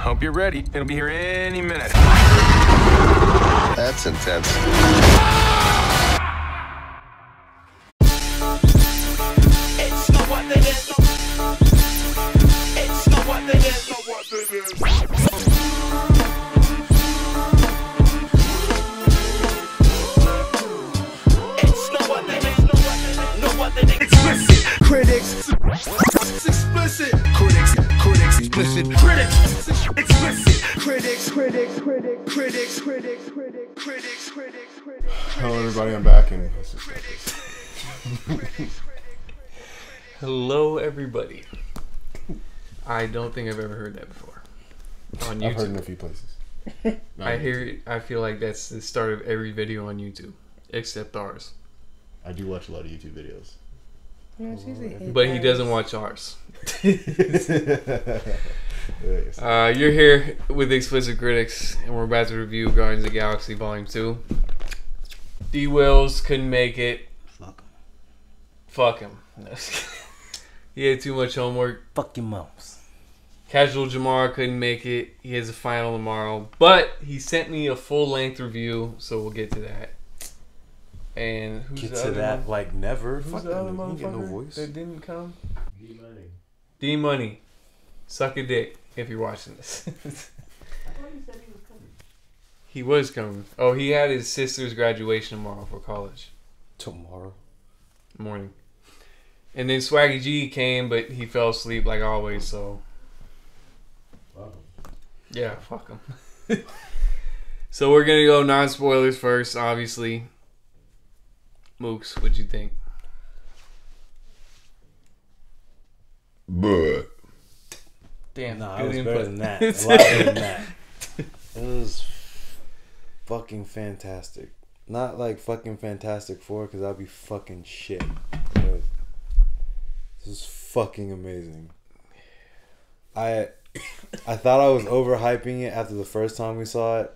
Hope you're ready. It'll be here any minute. That's intense. It's not what they is. It's not what they is. It's not what they is. Not what they is. Explicit critics. Explicit critics. Critics. Explicit critics. Explicit critics. Critics. Critics. Critics. Critics. Critics. Critics. Critics. Hello, everybody. I'm back and Hello, everybody. I don't think I've ever heard that before on YouTube. I've heard it in a few places. I hear it. I feel like that's the start of every video on YouTube, except ours. I do watch a lot of YouTube videos. But he doesn't watch ours. You're here with the Explicit Critics, and we're about to review Guardians of the Galaxy Volume 2. D-Wills couldn't make it. Fuck him. He had too much homework. Fuck your moms. Casual Jamar couldn't make it. He has a final tomorrow. But he sent me a full-length review, so we'll get to that. And who's Get the to other that one? like never. Who's Fuck the other you get no motherfucker voice. that didn't come? D-Money. D-Money. Suck a dick if you're watching this. He was coming. Oh, he had his sister's graduation tomorrow for college. Tomorrow. Morning. And then Swaggy G came, but he fell asleep like always, so... Yeah, fuck him. So we're gonna go non-spoilers first, obviously. Mooks, what'd you think? Damn, Nah, good it was input. better than that. A lot better than that. It was fucking fantastic. Not like fucking Fantastic Four, because that'd be fucking shit. But this is fucking amazing. I thought I was overhyping it after the first time we saw it.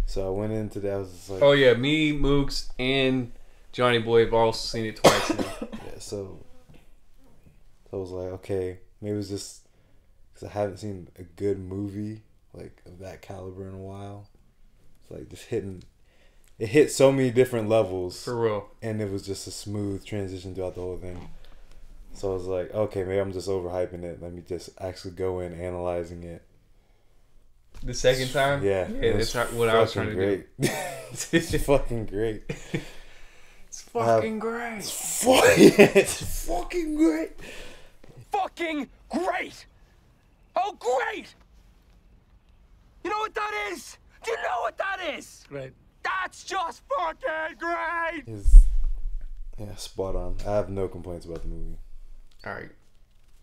So I went into that. I was just like, Oh yeah, me, Mooks, and Johnny Boy have all seen it twice now. yeah. So I was like, okay, maybe it's just because I haven't seen a good movie like of that caliber in a while. It's like just it hit so many different levels, For real. and it was just a smooth transition throughout the whole thing. So I was like, okay, maybe I'm just overhyping it. Let me just actually go in analyzing it. The second time? Yeah, it that's was what I was trying to great. It's fucking great. It's fucking great. It's fucking great. Fucking great! Oh, great! You know what that is? Do you know what that is? Right. That's just fucking great! Yeah, spot on. I have no complaints about the movie. Alright.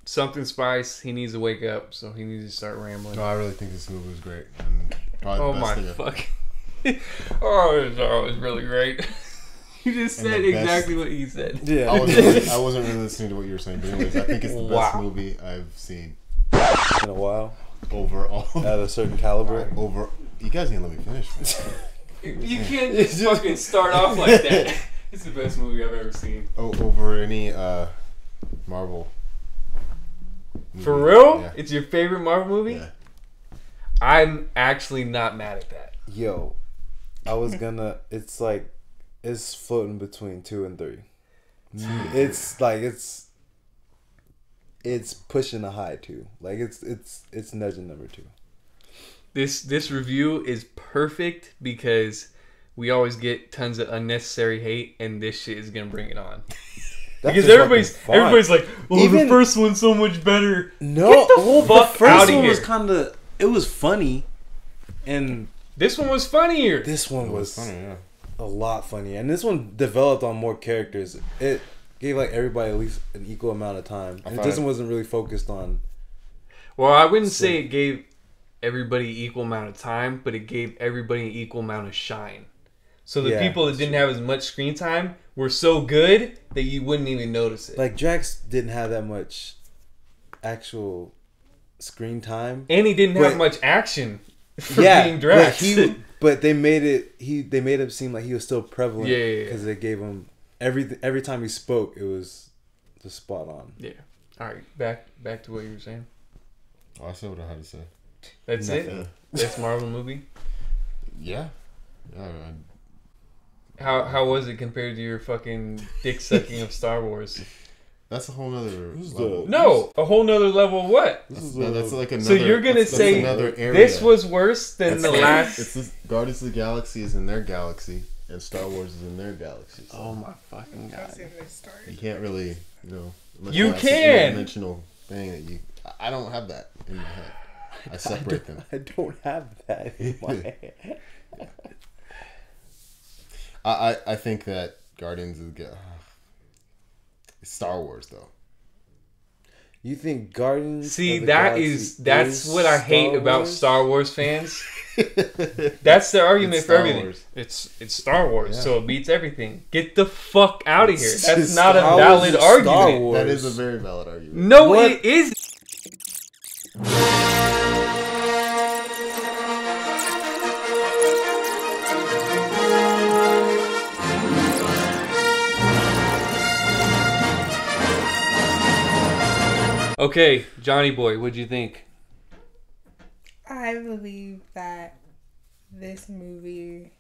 Something Spice, he needs to wake up, so he needs to start rambling. No, I really think this movie was great. And probably Oh the my best thing fuck. Oh, it was really great. You just And said the best- exactly what he said. Yeah. I wasn't really listening to what you were saying, but anyways, I think it's the best Wow. movie I've seen In a while. overall. At a certain caliber. You guys didn't let me finish. You can't just fucking start off like that. It's the best movie I've ever seen. Over any Marvel movie. For real? Yeah. It's your favorite Marvel movie? Yeah. I'm actually not mad at that. Yo, I was gonna. It's like, it's floating between 2 and 3. It's like it's pushing a high 2. Like it's nudging number 2. This review is perfect because we always get tons of unnecessary hate, and this shit is gonna bring it on. That's Because just everybody's fucking fun. like, "Oh, the first one's so much better." No, Get the well, fuck the first outta one was here. kind of, it was funny, and This one was funnier. this one It was funny, yeah. a lot funnier. And this one developed on more characters. It gave like everybody at least an equal amount of time. And this one wasn't really focused on. Well, I wouldn't say it gave everybody equal amount of time, but it gave everybody an equal amount of shine. So the Yeah, people that didn't have as much screen time were so good that you wouldn't even notice it. Like Drax didn't have that much actual screen time, and he didn't but- have much action for being Drax. But they made him seem like he was still prevalent. Yeah. Because they gave him every time he spoke, it was just spot on. Yeah. All right, back to what you were saying. Oh, I said what I had to say. That's Nothing. it. This Marvel movie. Yeah. How was it compared to your fucking dick sucking of Star Wars? That's a whole nother is level. No, a whole nother level of what? That's like another. So you're gonna that's say another area. this was worse than It's the like- last? It's this, Guardians of the Galaxy is in their galaxy, and Star Wars is in their galaxy. So Oh my fucking god! you can't really, unless You have some can! interdimensional thing that you. I don't have that in my head. I separate them. I don't have that in my head. I think that Guardians of the Star Wars though. You think Guardians? See, of the that's Galaxy what I is hate Star about Wars? Star Wars fans. That's the argument It's for Star everything. Wars. It's Star Wars, Yeah. so it beats everything. Get the fuck out of here. It's That's just not a Star valid Wars is Star argument. Wars. That is a very valid argument. No, What? it is. Okay, Johnny Boy, what'd you think? I believe that this movie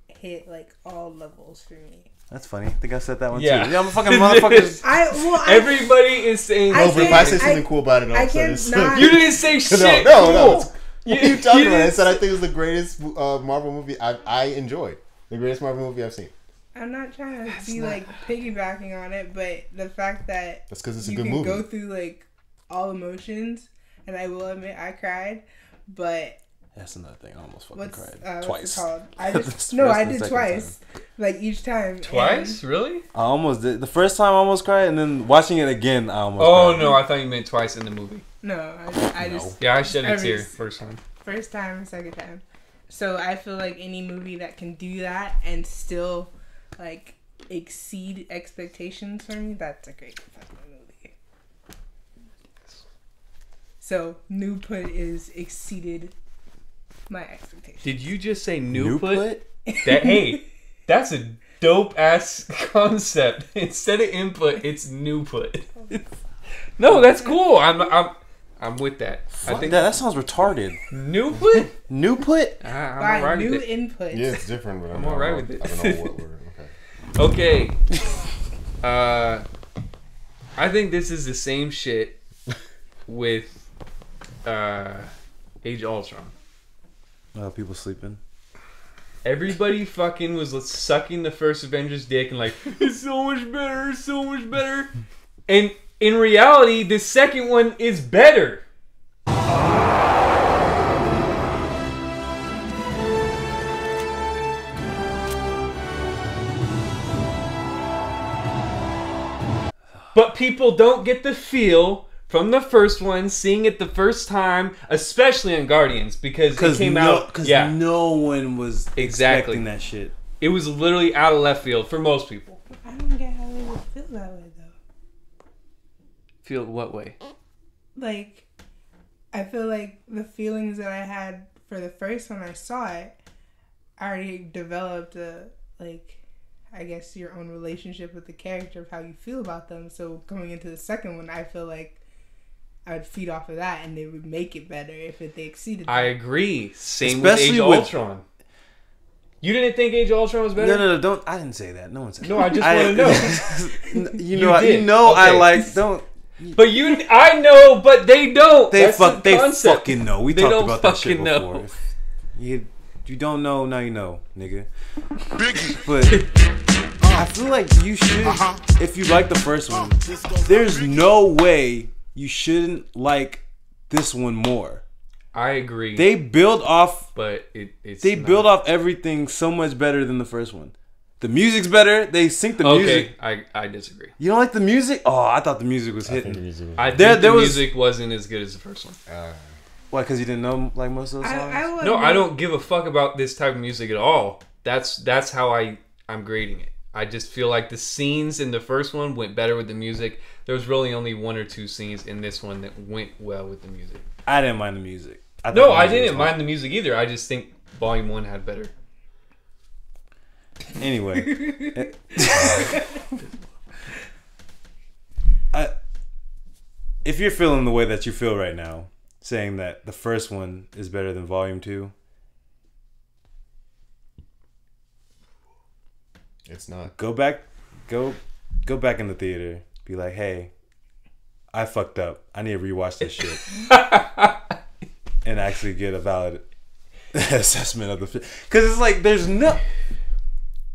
hit like all levels for me. That's funny. I think I said that one Yeah. too. Yeah, I'm a fucking motherfucker. Everybody is saying. I No, but if I say can't- something cool about it, I I'll say can't this. not- You didn't say shit. No, cool. it's- What are you talking about? I didn't said I think it was the greatest Marvel movie I enjoyed. The greatest Marvel movie I've seen. I'm not trying to be like piggybacking on it, but the fact that That's because it's a you good can movie. go through like all emotions, and I will admit I cried, but That's another thing. I almost fucking what's cried what's twice. it called? I That's just the no, first I and did second twice, like each time. Twice? Really? I almost did. The first time I almost cried, and then watching it again, I almost. Oh cried. no, I thought you meant twice in the movie. No, I just Yeah, I shed a Every- tear first time. first time, second time. So I feel like any movie that can do that and still like exceed expectations for me, that's a great fucking movie. So New Put is exceeded my expectations. Did you just say new New put? put? That hey, that's a dope ass concept. Instead of input, it's new put. No, that's cool. I'm with that. I think that sounds retarded. New put. New put? I'm By alright new with it. inputs. Yeah, it's different, but I'm alright with it. I don't know what we're okay. Okay. I think this is the same shit with Age of Ultron. People sleeping. Everybody fucking was sucking the first Avengers dick and like, it's so much better, it's so much better. And in reality, the second one is better. But people don't get the feel from the first one, seeing it the first time, especially on Guardians, because it came out. Because Yeah, no one was Exactly. expecting that shit. it was literally out of left field for most people. I don't get how they would feel that way though. Feel what way? Like, I feel like the feelings that I had for the first time I saw it, I already developed a, like, I guess your own relationship with the character of how you feel about them. So coming into the second one, I feel like I would feed off of that and they would make it better if they exceeded I that. agree. Same Especially with Age with- of Ultron. You didn't think Age of Ultron was better? No, don't. I didn't say that. No one said No, that. I just want to know. you You know, did. you know, I Okay. like. Don't. But I know, but they don't. They That's the They concept. fucking know. We They talked don't about that shit fucking before. know. If you don't know, now you know, nigga. But I feel like you should, if you like the first one, there's no way you shouldn't like this one more. I agree. They build off. but it's They not. build off everything so much better than the first one. The music's better. They sync the music. Okay, I disagree. You don't like the music? Oh, I thought the music was I think the hitting. music was I think There the was- music wasn't as good as the first one. Why? Because you didn't know like most of the songs. No, I don't give a fuck about this type of music at all. That's how I'm grading it. I just feel like the scenes in the first one went better with the music. There was really only one or two scenes in this one that went well with the music. I didn't mind the music. thought No, the I music was didn't mind the music either. I just think Volume 1 had better. Anyway, if you're feeling the way that you feel right now, saying that the first one is better than Volume 2. It's not. Go back in the theater. Be like, hey, I fucked up. I need to rewatch this shit and actually get a valid assessment of the film. Because it's like there's no.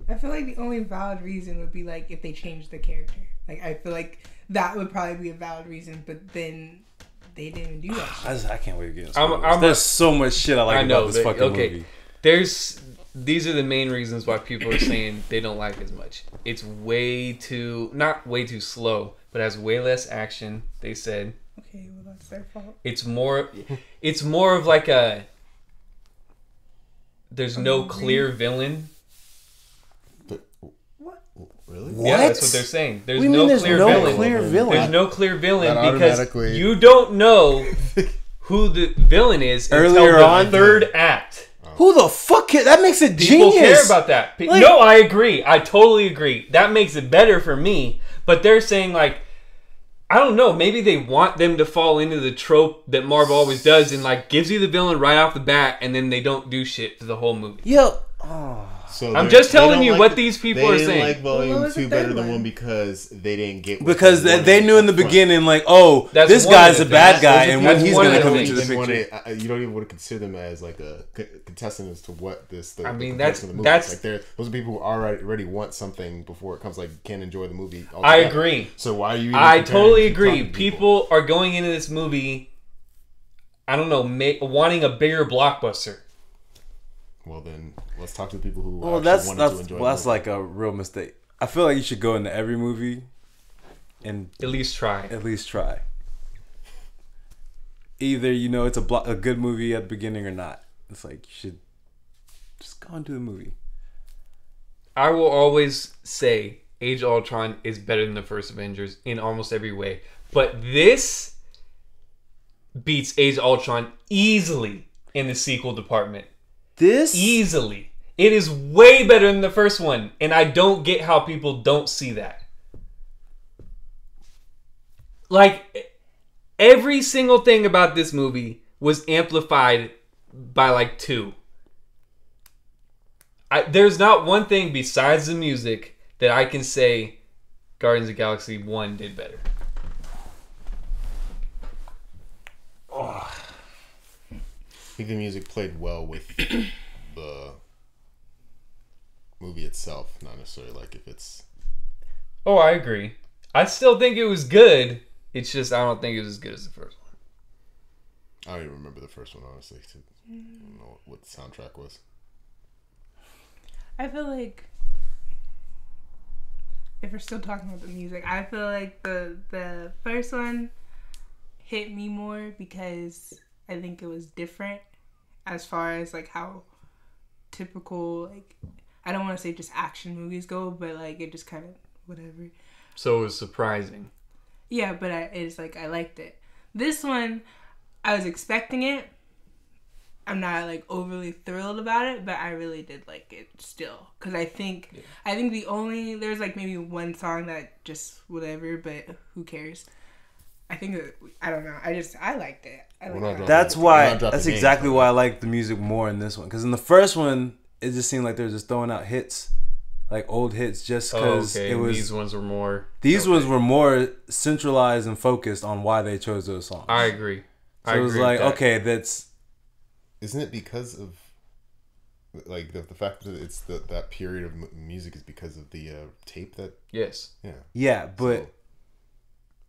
I feel like the only valid reason would be like if they changed the character. Like I feel like that would probably be a valid reason, but then they didn't even do that. I can't wait to get into I'm There's so much shit I like about this fucking movie. These are the main reasons why people are saying they don't like it as much. It's not way too slow, but has way less action, they said. Okay, well that's their fault. It's more of like there's no clear villain. Really? What? Yeah, that's what they're saying. There's no clear villain. There's no clear villain That because you don't know who the villain is until the third act. Who the fuck that makes it People genius. care about that. No, I agree. I totally agree. That makes it better for me. But they're saying like, I don't know. Maybe they want them to fall into the trope that Marvel always does and like gives you the villain right off the bat, and then they don't do shit for the whole movie. Yo. So I'm just telling you what these people are saying. They didn't like Volume 2 better than 1 because they didn't get... Because they knew in the beginning, like, oh, this guy's a bad guy, and when he's going to come into the picture... You don't even want to consider them as, like, a contestant as to what this... I mean, that's... that's like, those are people who already want something before it comes, like, can't enjoy the movie altogether. I agree. So why are you... I totally agree. People are going into this movie, I don't know, wanting a bigger blockbuster. Well, then, let's talk to the people who wanted to enjoy it. That's like a real mistake. I feel like you should go into every movie and at least try. Either, you know, it's a good movie at the beginning or not. It's like, you should just go into the movie. I will always say Age of Ultron is better than the first Avengers in almost every way. But this beats Age of Ultron easily in the sequel department. Easily. It is way better than the first one. And I don't get how people don't see that. Like, every single thing about this movie was amplified by like 2. There's not one thing besides the music that I can say Guardians of the Galaxy 1 did better. Oh. I think the music played well with the movie itself, not necessarily like if it's... Oh, I agree. I still think it was good. It's just I don't think it was as good as the first one. I don't even remember the first one, honestly. I don't know what the soundtrack was. I feel like if we're still talking about the music, I feel like the first one hit me more because I think it was different as far as like how typical, like, I don't want to say just action movies go, but like it just kind of whatever. So it was surprising. Yeah, but it's like I liked it. This one, I was expecting it. I'm not like overly thrilled about it, but I really did like it still. Cause I think there's like maybe one song that just whatever, but who cares? I think I don't know. I liked it. That's exactly why I like the music more in this one. Because in the first one, it just seemed like they were just throwing out hits, like old hits, just because it was. These ones were more. These ones were more centralized and focused on why they chose those songs. I agree. So it was like, okay, that's. Isn't it because of, like, the fact that it's that period of music is because of the tape that? Yes. Yeah. Yeah, but. So,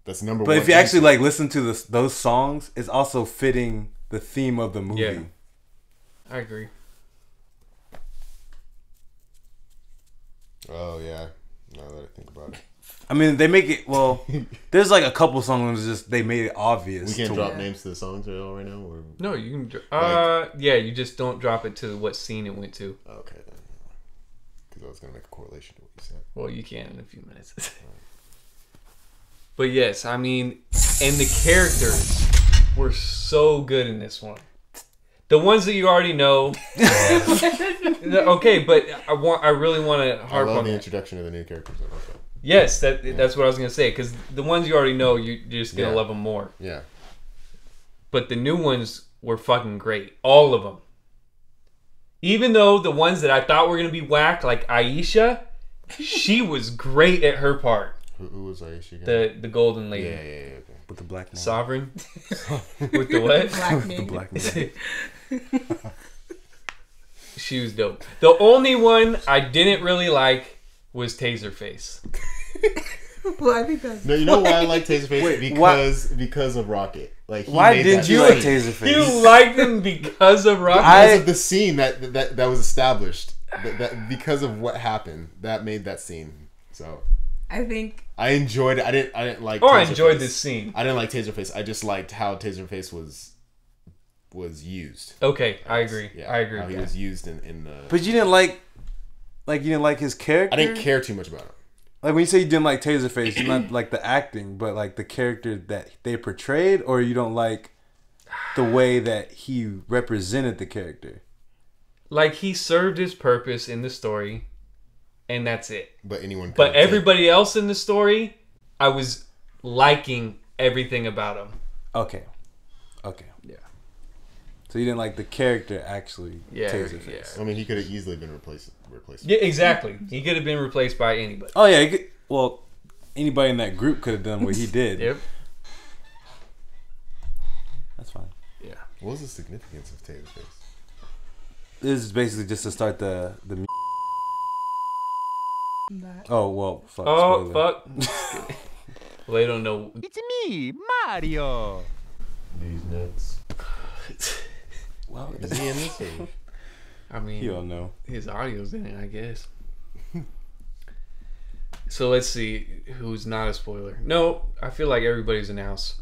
that's number one. But if you actually like listen to those songs, it's also fitting the theme of the movie. Yeah. I agree. Oh yeah, now that I think about it. I mean, they make it well. There's like a couple songs just they made it obvious. We can't drop names to the songs right now, or no, you can. Yeah, you just don't drop it to what scene it went to. Okay, then, because I was gonna make a correlation to what you said. Well, you can in a few minutes. But yes, I mean, and the characters were so good in this one. The ones that you already know. Okay, but I really want to harp on the introduction of the new characters. Yes, that's what I was gonna say. Because the ones you already know, you're just gonna love them more. Yeah. but the new ones were fucking great. All of them. Even though the ones that I thought were gonna be whack, like Aisha, she was great at her part. Who was Aisha again? The golden lady. Yeah, okay. With the black man. Sovereign. With the what? Black The man. black man. She was dope. The only one I didn't really like was Taserface. Well, I think that's. No, you know why I like Taserface? Wait, because of Rocket. Like, he Why made did that you scene. like Taserface? You liked him because of Rocket? Because of the scene that was established. That because of what happened, that made that scene. So I think I enjoyed it. I didn't like. I Taserface. enjoyed this scene. I didn't like Taserface. I just liked how Taserface was used. Okay, I agree. Yeah, I agree. How with he that. was used in the. But you didn't like you didn't like his character? I didn't care too much about him. Like when you say you didn't like Taserface, you not like the acting, but like the character that they portrayed, or you don't like the way that he represented the character? Like, he served his purpose in the story, and that's it. But anyone. But everybody else in the story, I was liking everything about him. Okay. Yeah. So you didn't like the character actually, Yeah, Taserface. I mean, he could have easily been replaced. Yeah, exactly. He could have been replaced by anybody. Oh yeah, well, anybody in that group could have done what he did. Yep. That's fine. Yeah. What was the significance of Taserface? This is basically just to start the. that. Oh well, fuck. Oh, spoiler. fuck. Well, they don't know. It's me, Mario. These nuts. Well, Is he in this? Or? I mean, you don't know. his audio's in it, I guess. So let's see who's not a spoiler. No, I feel like everybody's announced.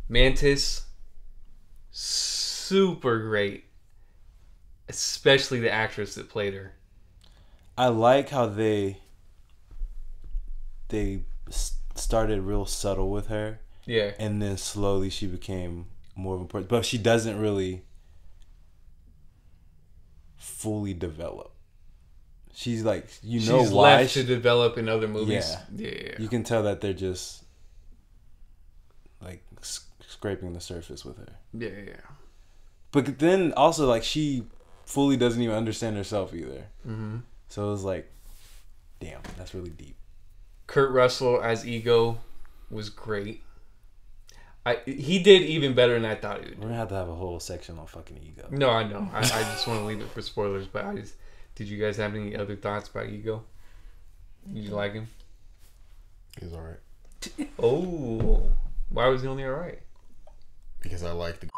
Mantis, super great. Especially the actress that played her. I like how they started real subtle with her, Yeah. and then slowly she became more of a person. But she doesn't really fully develop. She's like, She's why left to develop in other movies. Yeah. Yeah. You can tell that they're just like scraping the surface with her. Yeah. But then also like she fully doesn't even understand herself either. Mm-hmm. So it was like, damn, that's really deep. Kurt Russell as Ego was great. He did even better than I thought he would. We're gonna have to have a whole section on fucking Ego. No, I know. I just want to leave it for spoilers. But did you guys have any other thoughts about Ego? Did you like him? He was alright. Oh, why was he only alright? Because I like the.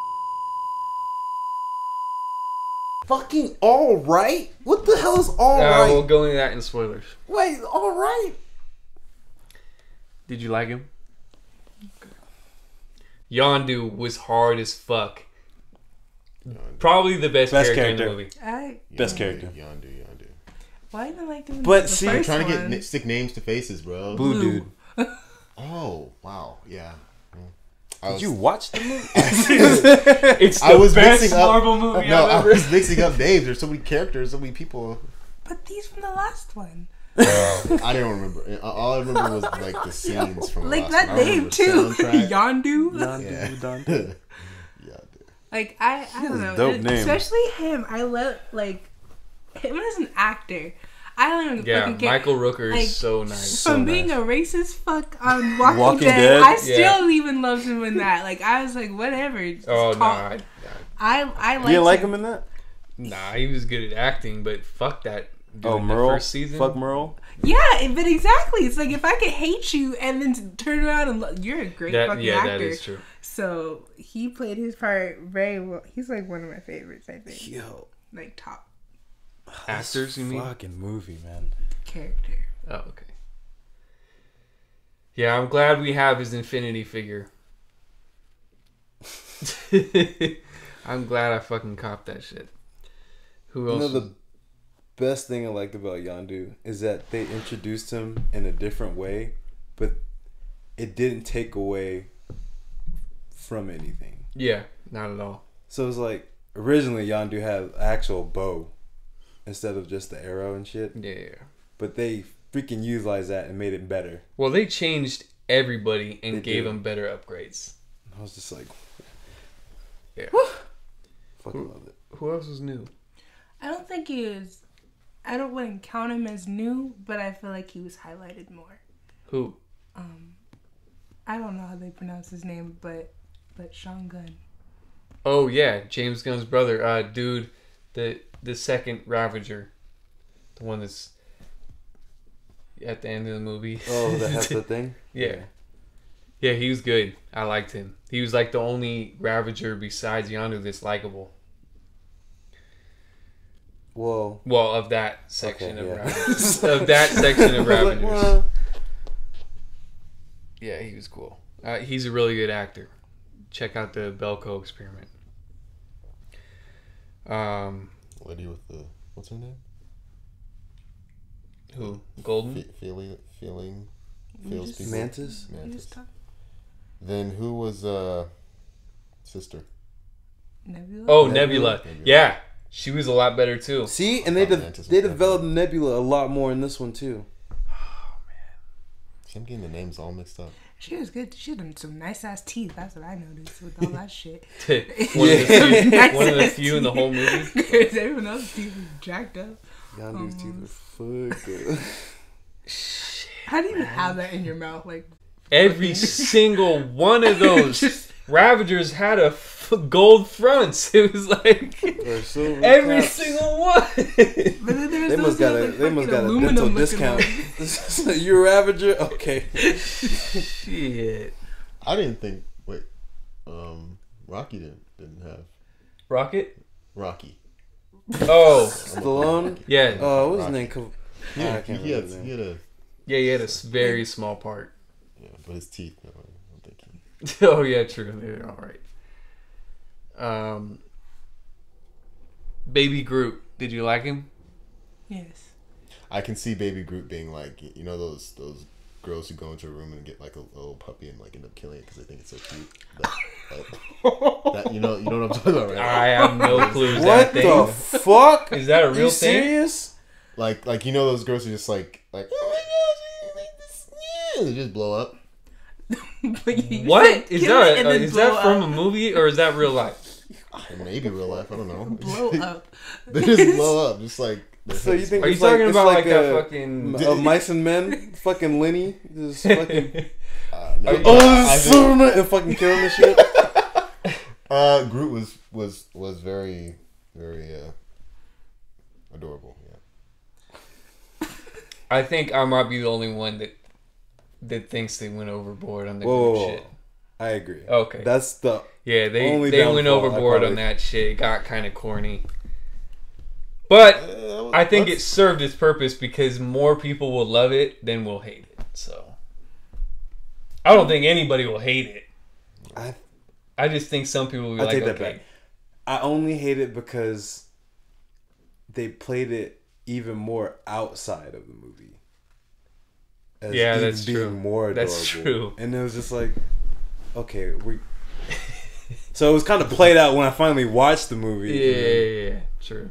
Fucking all right? What the hell is all right? We'll go into that in spoilers. Wait, all right? Did you like him? Okay. Yondu was hard as fuck. Probably the best character in the movie. Best character. Yondu. Why didn't I like them? But the see, first Trying to one? get stick names to faces, bro. Blue dude. Oh wow, yeah. Did you watch the movie? It's the best Marvel movie No, I've I ever. was mixing up names. There's so many characters, so many people. But these from the last one. I don't remember. All I remember was like the scenes from the Like last that one. I name remember too. soundtrack. Yondu. Yeah. Yeah. Like I don't know. dope name. Especially him. I love like him as an actor. I don't even Yeah, fucking care. Michael Rooker Like, is so nice. From so being nice. a racist fuck on Walking, Walking Dead, Dead? I Yeah. still even loved him in that. Like I was like, whatever. Just Oh no, I You liked didn't like him in that? nah, he was good at acting, but fuck that. Dude, Oh, in the Merle? first season. Fuck Merle? Yeah, but exactly. It's like if I could hate you and then turn around and you're a great fucking actor. that is true. So he played his part very well. He's like one of my favorites. I think. Yo. Like top Actors, you mean? Fucking movie, man. character. Oh, okay. Yeah, I'm glad we have his Infinity figure. I'm glad I fucking copped that shit. Who else? The best thing I liked about Yondu is that they introduced him in a different way, but it didn't take away from anything. Yeah, not at all. So it was like, originally Yondu had an actual bow instead of just the arrow and shit. Yeah. But they freaking utilized that and made it better. Well, they changed everybody and They gave did. them better upgrades. I was just like, Yeah. Fucking love it. Who else was new? I don't think he is. I wouldn't count him as new, but I feel like he was highlighted more. Who? I don't know how they pronounce his name, but Sean Gunn. Oh yeah, James Gunn's brother. Dude, the second Ravager, the one that's at the end of the movie. Oh, that has the thing. Yeah. Yeah, he was good. I liked him. He was like the only Ravager besides Yondu that's likable. Well, of that section okay, of yeah. Ravagers. Of that section of I was like, Ravagers. well, Yeah, he was cool. He's a really good actor. Check out the Belko Experiment. Lady with the what's her name? Who? Golden? Feeling feels just- people. Mantis? Mantis. Then who was sister? Nebula. Oh, Nebula. Nebula. Yeah, she was a lot better too. See, and Mantis they was developed Nebula a lot more in this one too. See, I'm getting the names all mixed up. She was good. She had some nice ass teeth. That's what I noticed with all that shit. One of the few in the whole movie. Because everyone else's teeth was jacked up. Yondu's teeth are fucked. How do you even have that in your mouth? Like, Every single one of those Ravagers had a gold fronts. It was like Or silver every caps. single one. but then there's They must got a dental discount. You're a Ravager? Okay. Shit. I didn't think. Wait, Rocky didn't have Rocket? Rocky. Oh, Stallone? yeah. What was his name? Yeah, I can't he had remember. he had a Yeah, he had a very small part. yeah, but his teeth. No, I don't think he. Oh, yeah, true. They're all right. Baby Groot. Did you like him? Yes. I can see Baby Groot being like, you know, those girls who go into a room and get like a little puppy and like end up killing it because they think it's so cute. That you know what I'm talking about, right? I have no clue. Is What that the thing? fuck? Is that a Are real you thing? serious? Like you know those girls who just like oh my gosh, like this, yeah, they just blow up. But you What? said Is kill it that and then is blow that from a up. movie or is that real life? Maybe real life. I don't know. Blow up? They just blow up, just like. their So you heads. think Are you it's like, talking it's about like like that a, fucking? Mice and Men? Fucking Lenny? Just fucking... No, Are you- I think, and fucking kill him and shit? Groot was very adorable. Yeah. I think I might be the only one that thinks they went overboard on the Whoa, Groot whoa, shit. whoa. I agree. Okay. That's the... Yeah, they Only went downfall, overboard I on probably- that shit. It got kind of corny. But I think it Let's- served its purpose because more people will love it than will hate it. So I don't think anybody will hate it. I just think some people will be I like, take that okay. back. I only hate it because they played it even more outside of the movie. As Yeah, even that's being true. More adorable. That's true. And it was just like, okay, we. So it was kind of played out when I finally watched the movie. Yeah. True.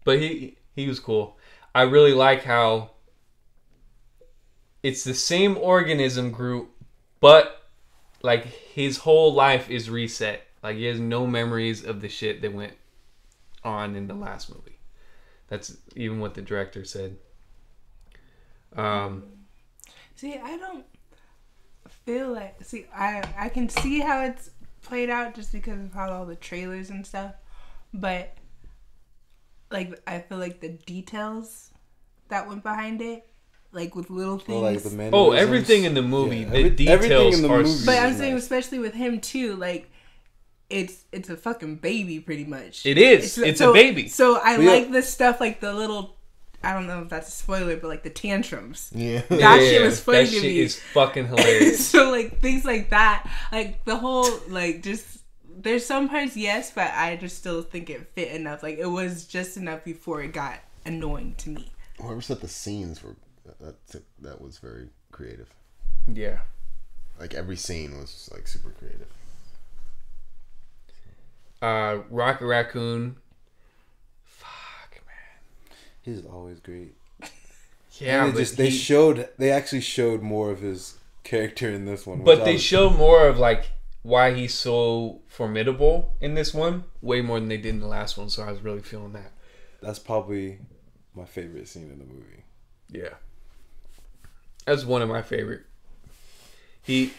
But he was cool. I really like how it's the same organism group, but like his whole life is reset. Like he has no memories of the shit that went on in the last movie. That's even what the director said. See, I don't feel like... See, I can see how it's played out just because of how all the trailers and stuff. But, like, I feel like the details that went behind it, like with little things... Or like the Oh, mannerisms. everything in the movie. Yeah, The everything details in the are. movie. But I'm is saying, nice. especially with him too, like it's a fucking baby, pretty much. It is. It's a baby. So I But yeah. like this stuff, like the little. I don't know if that's a spoiler, but like the tantrums. Yeah. That shit was funny That to shit me. is fucking hilarious. So like things like that, like the whole like just there's some parts yes, but I just still think it fit enough. Like it was just enough before it got annoying to me. Whoever set the scenes were that was very creative. Yeah. Like every scene was like super creative. Rocket Raccoon. Fuck, man. He's always great. Yeah, And but they actually showed more of his character in this one. But which I they was- show more of like why he's so formidable in this one way more than they did in the last one. So I was really feeling that. That's probably my favorite scene in the movie. Yeah, that's one of my favorite. He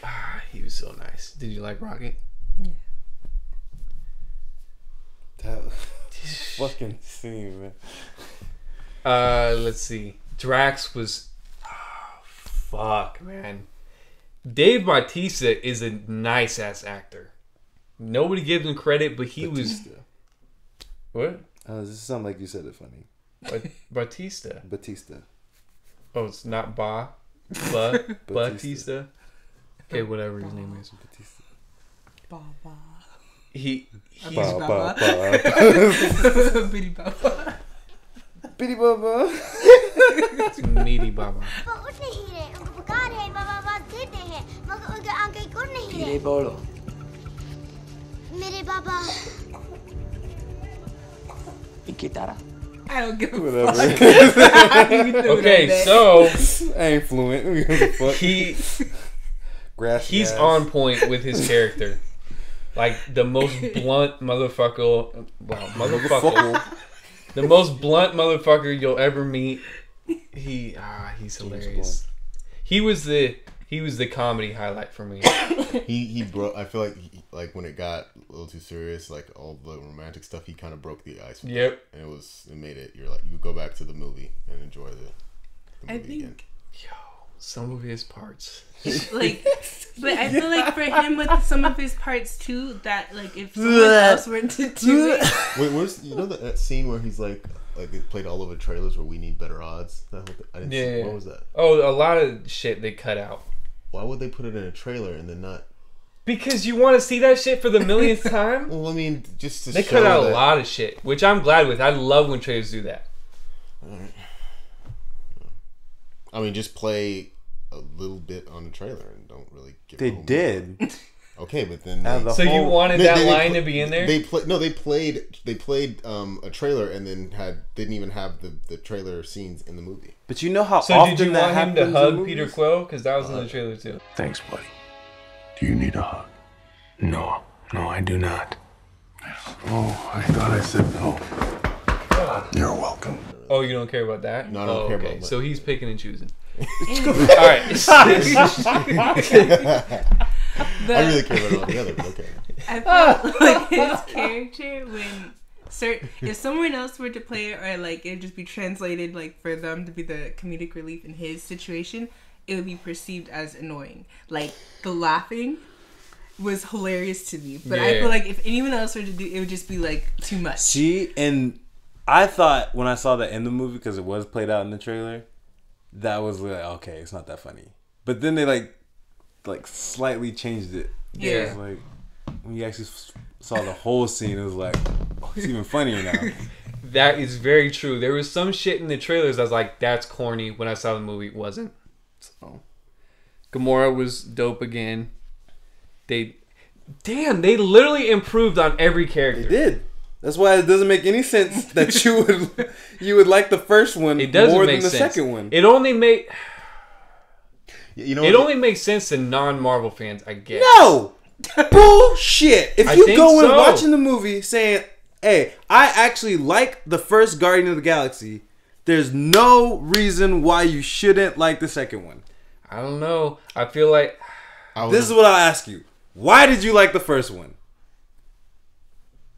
was so nice. Did you like Rocket? Yeah. That fucking scene, man. Let's see. Drax was, fuck, man. Dave Bautista is a nice ass actor. Nobody gives him credit, but he Batista. was. What? This sounds like you said it funny. Batista. Batista. Oh, it's not Batista. Batista. Okay, whatever his name is. Batista. Baba. He's Baba. Bitty Baba. Bitty Baba. meaty Baba. धीरे बोलो मेरे बाबा Ikitara. I don't give a Whatever. fuck. You threw it Okay, on that. so I ain't fluent. Who gives a fuck? he's on point with his character. Like the most blunt motherfucker. Wow, motherfucker. The most blunt motherfucker you'll ever meet. He's hilarious. He was the comedy highlight for me. He broke. I feel like when it got a little too serious, like all the romantic stuff, he kind of broke the ice. With Yep. it. And it made it. You're like, you go back to the movie and enjoy the movie I think again. Yo, some of his parts. like, but I feel like for him with some of his parts too, that like if someone else were to do it, Wait, where's that scene where he's like it played all over trailers where we need better odds? I didn't see. Yeah. What was that? Oh, a lot of shit they cut out. Why would they put it in a trailer and then not? Because you want to see that shit for the millionth time? Well, I mean, just to They show cut out a that- lot of shit, which I'm glad with. I love when trailers do that. I mean, just play a little bit on the trailer and don't really give. They the whole did. movie. Okay, but then Now the So you whole- wanted They- that they line pla- to be in there? They played a trailer and then didn't even have the trailer scenes in the movie. But you know how So often did you that want him happens to in hug movies? Peter Quill? Because that was in the trailer too. Thanks, buddy. Do you need a hug? No, I do not. Oh, I thought I said no. You're welcome. Oh, you don't care about that? No, I don't care about that. So he's picking and choosing. Alright. I really care about it all together, but okay. I feel like his character when if someone else were to play it or like it'd just be translated like for them to be the comedic relief in his situation, it would be perceived as annoying. Like the laughing was hilarious to me, but I Yeah. feel like if anyone else were to do it, would just be like too much. See, and I thought when I saw that in the movie, because it was played out in the trailer, that was like, okay, it's not that funny. But then they like slightly changed it. Yeah. It was like when you actually saw the whole scene, it was like, oh, it's even funnier now. That is very true. There was some shit in the trailers I was like, that's corny. When I saw the movie, it wasn't. So Gamora was dope again. They literally improved on every character. They did. That's why it doesn't make any sense that you would like the first one It doesn't more make than the sense. second one. It only made You know, it only makes sense to non-Marvel fans, I guess. No! Bullshit! If I you think go in so. watching the movie saying, hey, I actually like the first Guardian of the Galaxy, there's no reason why you shouldn't like the second one. I don't know. I feel like This is what I'll ask you. Why did you like the first one?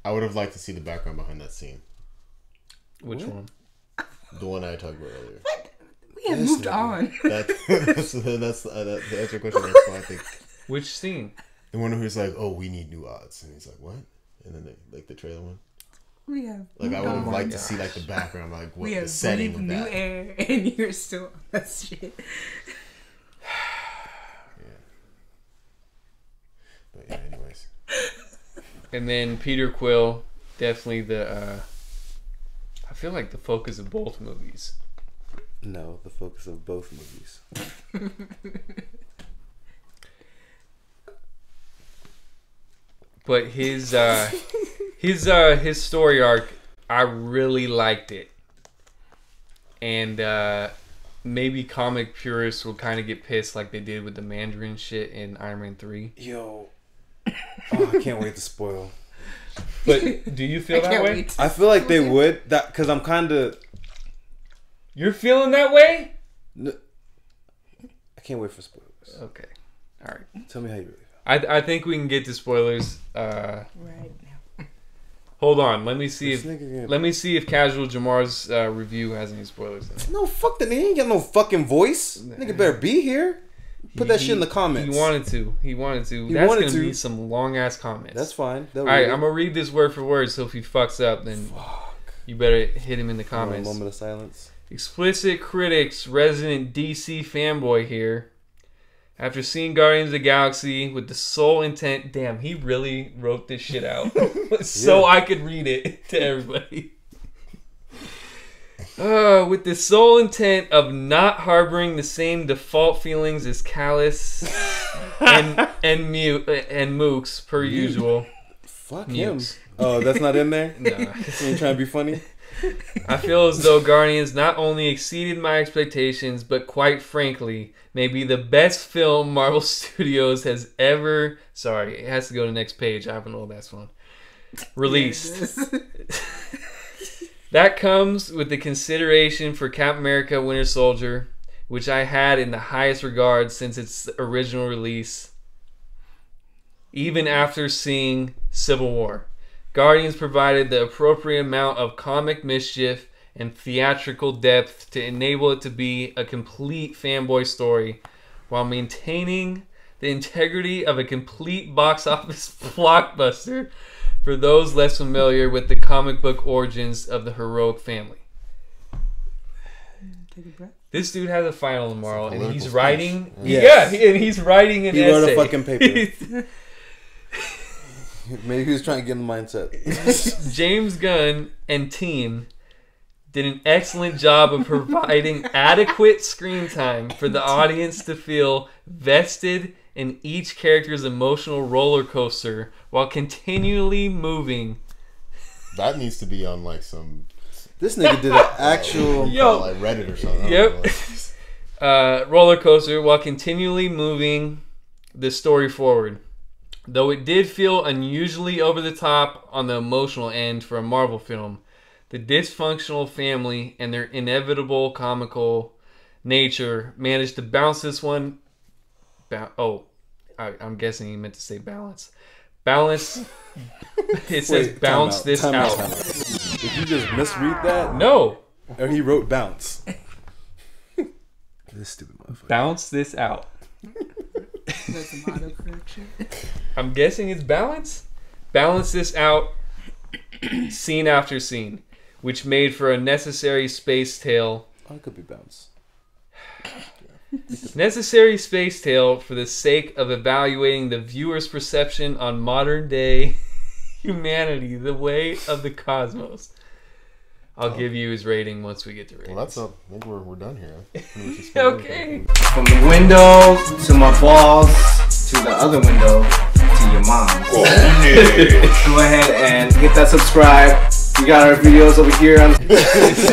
I would have liked to see the background behind that scene. which one? The one I talked about earlier. We have moved on. That's to answer your question. That's why I think Which scene? the one who's like, "Oh, we need new odds," and he's like, "What?" And then like the trailer one. We have Like I would have my liked to gosh. see like the background, like what we the have setting breathed of new that. air, and you're still on that shit. But yeah, anyways. And then Peter Quill, definitely the. I feel like the focus of both movies. No, the focus of both movies. But his story arc, I really liked it. And maybe comic purists will kind of get pissed like they did with the Mandarin shit in Iron Man 3. Yo, Oh, I can't wait to spoil. But do you feel that way? I feel like they would, that because I'm kind of. You're feeling that way? I can't wait for spoilers. Okay. All right. Tell me how you really feel. I think we can get to spoilers. Right now. Hold on. Let me see This nigga if Casual Jamar's review has any spoilers in it. No, fuck that nigga. He ain't got no fucking voice. Nigga better be here. Put that shit in the comments. He wanted to. That's wanted gonna to. be some long ass comments. That's fine. All right, I'm gonna read this word for word. So if he fucks up, then you better hit him in the Want a comments. moment of silence. Explicit Critics, resident DC fanboy here. After seeing Guardians of the Galaxy with the sole intent, damn, he really wrote this shit out so I could read it to everybody. With the sole intent of not harboring the same default feelings as Callus and Mooks per usual. Fuck Mukes. him. Oh, that's not in there? Nah. You ain't trying to be funny? I feel as though Guardians not only exceeded my expectations, but quite frankly, may be the best film Marvel Studios has ever... Sorry, it has to go to the next page. I have an old ass one. Released. That comes with the consideration for Captain America Winter Soldier, which I had in the highest regard since its original release, even after seeing Civil War. Guardians provided the appropriate amount of comic mischief and theatrical depth to enable it to be a complete fanboy story while maintaining the integrity of a complete box office blockbuster for those less familiar with the comic book origins of the heroic family. Take a breath. This dude has a final tomorrow, and he's speech. writing. Yes. Yeah, and he's writing an He essay. wrote a fucking paper. Maybe he was trying to get in the mindset. James Gunn and team did an excellent job of providing adequate screen time for the audience to feel vested in each character's emotional roller coaster while continually moving. That needs to be on like some This nigga did an actual... Yo. like Reddit or something. I Yep. don't know. Roller coaster while continually moving the story forward. Though it did feel unusually over the top on the emotional end for a Marvel film, the dysfunctional family and their inevitable comical nature managed to bounce this one. I'm guessing he meant to say balance. Balance. It says Wait, bounce time this time out. time out. Did you just misread that? No, Or he wrote bounce. This stupid motherfucker. bounce this out. That's some autocorrection. I'm guessing it's balance. Balance this out, scene after scene, which made for a necessary space tale. Oh, it could be bounce. Necessary space tale for the sake of evaluating the viewer's perception on modern day humanity, the way of the cosmos. I'll give you his rating once we get to ratings. Well, that's up. I think we're done here. Okay. From the window to my balls to the other window to your mom. Go ahead and hit that subscribe. We got our videos over here on.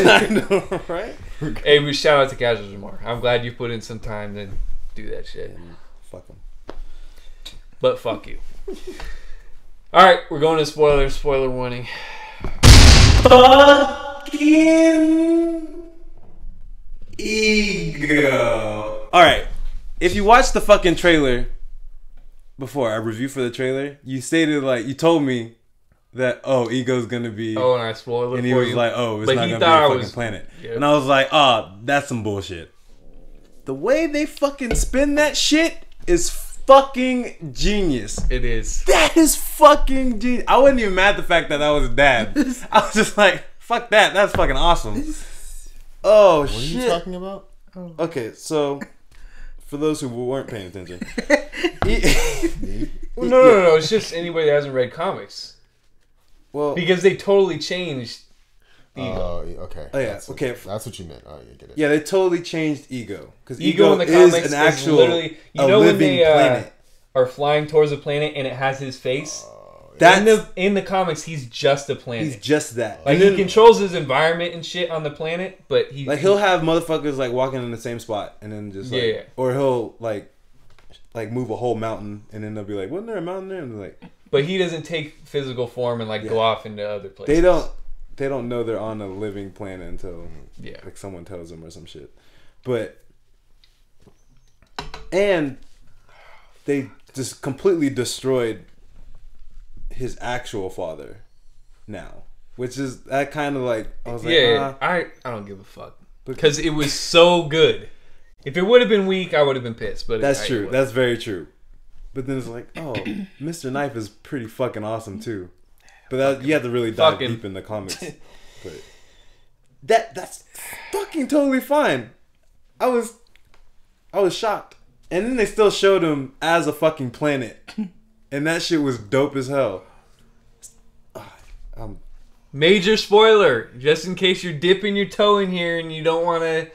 I know, right? Hey, we shout out to Casual Jamar. I'm glad you put in some time to do that shit. Fuck him. But fuck you. Alright, we're going to spoilers. Spoiler warning. Ego. Alright. If you watched the fucking trailer before, our review for the trailer, you stated, like, you told me that, Ego's gonna be... Oh, and I spoiled it and he for was you. like, it's But not he gonna be thought I a fucking was- planet. Yeah. And I was like, that's some bullshit. The way they fucking spin that shit is fucking genius. It is. That is fucking genius. I wasn't even mad at the fact that was dad. I was just like, fuck that. That's fucking awesome. Oh, What are shit. you talking about? Okay, so for those who weren't paying attention, Well, no. It's just anybody that hasn't read comics. well, Because they totally changed Ego. Okay. Oh, yeah, That's okay. That's what you meant. Oh, you get it. yeah, they totally changed Ego because Ego in the is comics an actual is literally... You a know when living they planet. are flying towards a planet and it has his face? That's In the comics, he's just a planet. he's just that. Like, And he then, controls his environment and shit on the planet, but he... like he'll have motherfuckers like walking in the same spot and then just like, Yeah. or he'll like like move a whole mountain, and then they'll be like, "Wasn't there a mountain there?" And they're like, But he doesn't take physical form and like go off into other places. they don't know they're on a living planet until like someone tells them or some shit. But and they just completely destroyed his actual father now, which is that kind of like I was like, I don't give a fuck because it was so good. If it would have been weak, I would have been pissed. But that's true. That's very true. But then it's like, oh, Mr. Knife is pretty fucking awesome too. But that, you have to really dive deep in the comics. But that's fucking totally fine. I was shocked. And then they still showed him as a fucking planet. And that shit was dope as hell. Major spoiler, just in case you're dipping your toe in here and you don't want to,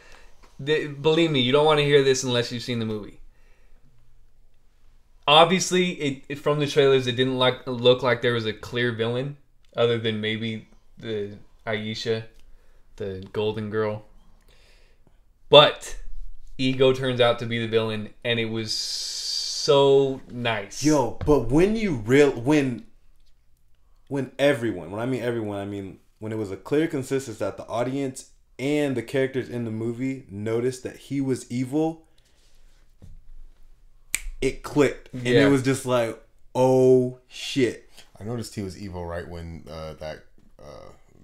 believe me, you don't want to hear this unless you've seen the movie. Obviously, from the trailers, it didn't look like there was a clear villain, other than maybe the Aisha, the golden girl. But Ego turns out to be the villain, and it was so nice. Yo, but when everyone, when I mean everyone, I mean when it was a clear consensus that the audience and the characters in the movie noticed that he was evil, it clicked. And it was just like, oh shit. I noticed he was evil right when that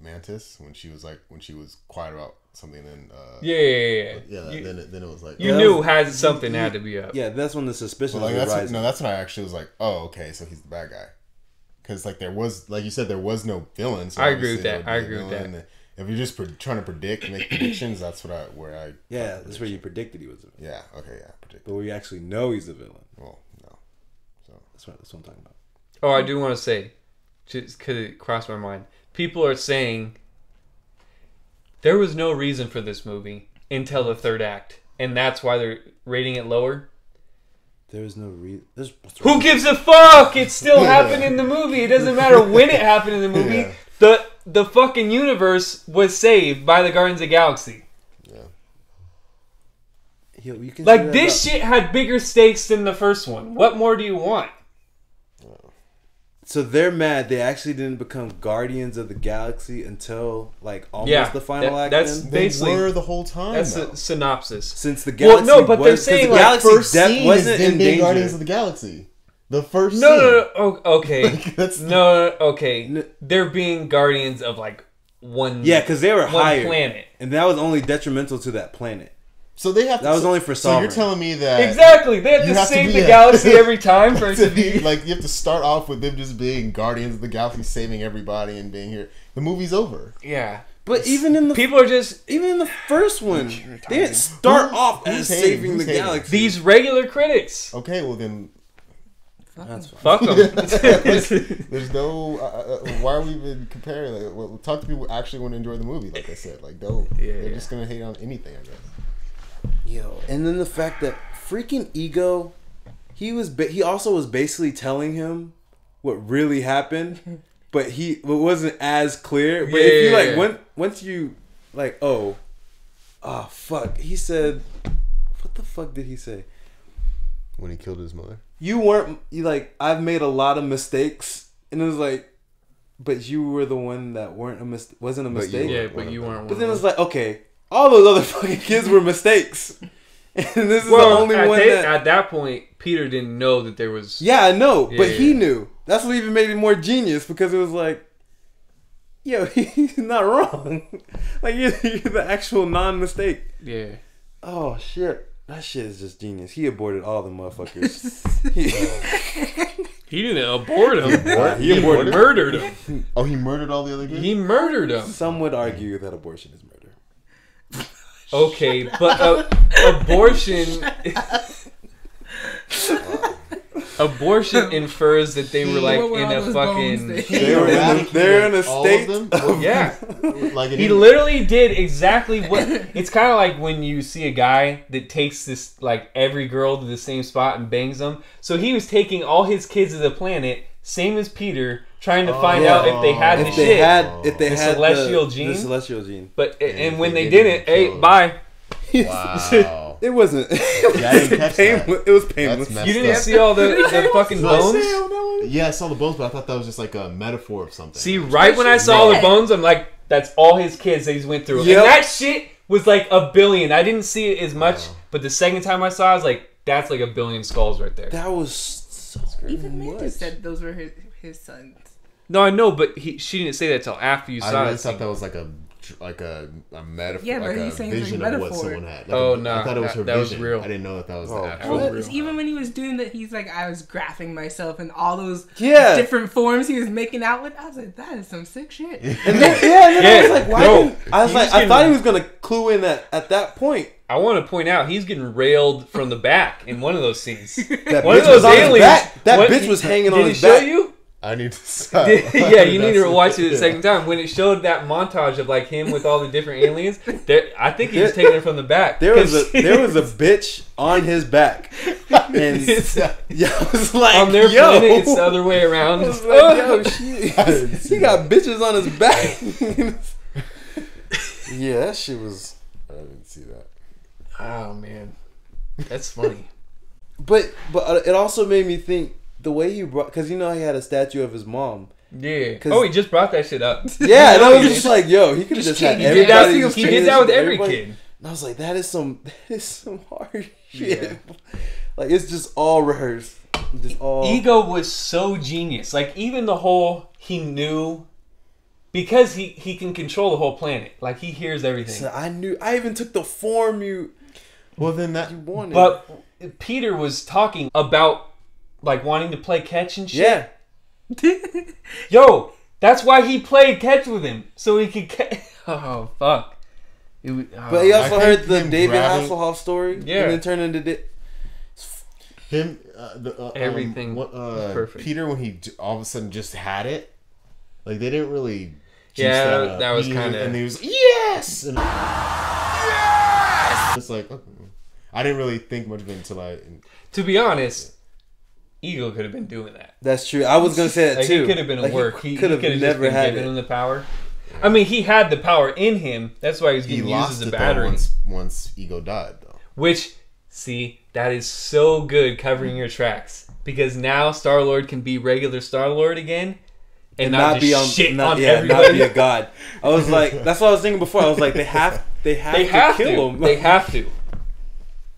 Mantis, when she was quiet about something, and then it was like you knew something had to be up. Yeah, that's when the suspicion was rising. That's when I actually was like, oh, okay, so he's the bad guy. Because like there was, like you said, there was no villain. So I agree with that. I agree with that. If you're just trying to make predictions, that's where I. Yeah, that's where you predicted he was. Yeah. Okay. Yeah. Predicted. But we actually know he's the villain. Well, no. So that's what I'm talking about. Oh, I do want to say, just because it crossed my mind, people are saying there was no reason for this movie until the third act, and that's why they're rating it lower. There was no reason. Who gives a fuck? It still happened in the movie. It doesn't matter when it happened in the movie. Yeah. The fucking universe was saved by the Guardians of the Galaxy. Yeah. Yo, you can like this shit had bigger stakes than the first one. What more do you want? So they're mad they actually didn't become Guardians of the Galaxy until like almost the final act. That's basically they were the whole time. That's a synopsis. Since the Galaxy they're saying the like first scene wasn't in danger. Guardians of the Galaxy. The first scene. Okay. They're being guardians of like one. Yeah, because they were higher planet, and that was only detrimental to that planet. So they have. That was only for sovereign. So you're telling me that exactly they have to save the galaxy every time for it to be like you have to start off with them just being guardians of the galaxy, saving everybody and being here. The movie's over. Yeah. But even in the even in the first one, they didn't start off as saving the galaxy. These regular critics. Okay, well then. That's fine. Fuck them. There's no. Why are we even comparing? Like, well, talk to people who actually want to enjoy the movie. Like I said, like don't. They're just gonna hate on anything, I guess. Yo, and then the fact that freaking Ego, he also was basically telling him what really happened, but it wasn't as clear. But if you like once you like fuck, he said, what the fuck did he say? When he killed his mother. I've made a lot of mistakes, and it was like, but you were the one that wasn't a mistake. But you weren't. But then it was like, okay, all those other fucking kids were mistakes, and this is the only one that. At that point, Peter didn't know that there was. Yeah, I know, but he knew. That's what even made it more genius, because it was like, yo, he's not wrong. Like you're the actual non-mistake. Yeah. Oh shit. That shit is just genius. He aborted all the motherfuckers. He didn't abort him. He murdered him. Oh, he murdered all the other kids? He murdered him. Some would argue that abortion is murder. Okay, but abortion... Abortion infers that they were like in a fucking. They're in a state. Yeah, like he literally did exactly what. It's kind of like when you see a guy that takes this like every girl to the same spot and bangs them. So he was taking all his kids to the planet, same as Peter, trying to find out if they had the celestial gene. The celestial gene. But and when they didn't, hey, bye. Wow. It wasn't. Yeah, I didn't catch that. It was painless. That's You messed didn't up. see all the fucking bones? Yeah, I saw the bones, but I thought that was just like a metaphor of something. See, right when I saw the bones, I'm like, that's all his kids that he's went through. Yep. And that shit was like 1 billion. I didn't see it as much, but the second time I saw it, I was like, that's like 1 billion skulls right there. That was so Even much. Mantis said those were his sons. No, I know, but she didn't say that till after you I saw really it. thought that was like a metaphor, Yeah, but like a he's saying it's vision like of what metaphor. someone had. Like Oh, I no, thought it was her that was vision. real. I didn't know that was the Oh, actual. Well, real. even when he was doing that, he's like, I was graphing myself in all those Yeah. different forms he was making out with. I was like, that is some sick shit. And then I was like, why No, didn't... I was he's like, I getting- thought he was going to clue in at that point. I want to point out, he's getting railed from the back in one of those scenes. That One of bitch those was on his aliens. back. That what- bitch was hanging on Did his it show back. you? I need to stop. Yeah, you need to watch it the second time. When it showed that montage of like him with all the different aliens, I think he was taking it from the back. There was a bitch on his back, and yeah, I was like, on their yo, planet, it's the other way around. I was like, yo, he got bitches on his back. Yeah, that shit was. I didn't see that. Oh man, that's funny. But it also made me think the way he brought, because you know he had a statue of his mom. Yeah. 'Cause- Oh, he just brought that shit up. Yeah, and I was just like, yo, he could have just had He did that. everybody. He did that with every everybody. kid. And I was like, that is some hard shit. Like it's just all rehearsed. Just all Ego was so genius. Like even the whole he knew. Because he can control the whole planet. Like he hears everything. So I even took the form you Well, then that. wanted. But Peter was talking about like wanting to play catch and shit. yeah. Yo, that's why he played catch with him. So he could oh fuck. But he also I heard think the him David grabbing- Hasselhoff story. Yeah. And then turned into Him, Everything was perfect. Peter, when he all of a sudden just had it, like they didn't really. juice Yeah, up. that was He kinda- And he was yes, and yes. It's like I didn't really think much of it until I. To be honest, Ego could have been doing that. That's true. I was gonna say that Like, too. he could have been a Like, work. He could have just never been had giving him it. the power. I mean, he had the power in him. That's why he was He getting used lost as it a though battery. once Ego died though. Which, see, that is so good covering your tracks. Because now Star-Lord can be regular Star-Lord again. And not be just on shit not, on yeah, everybody. not be a god. I was like, that's what I was thinking before. I was like, they have They to have kill to. him. They have to.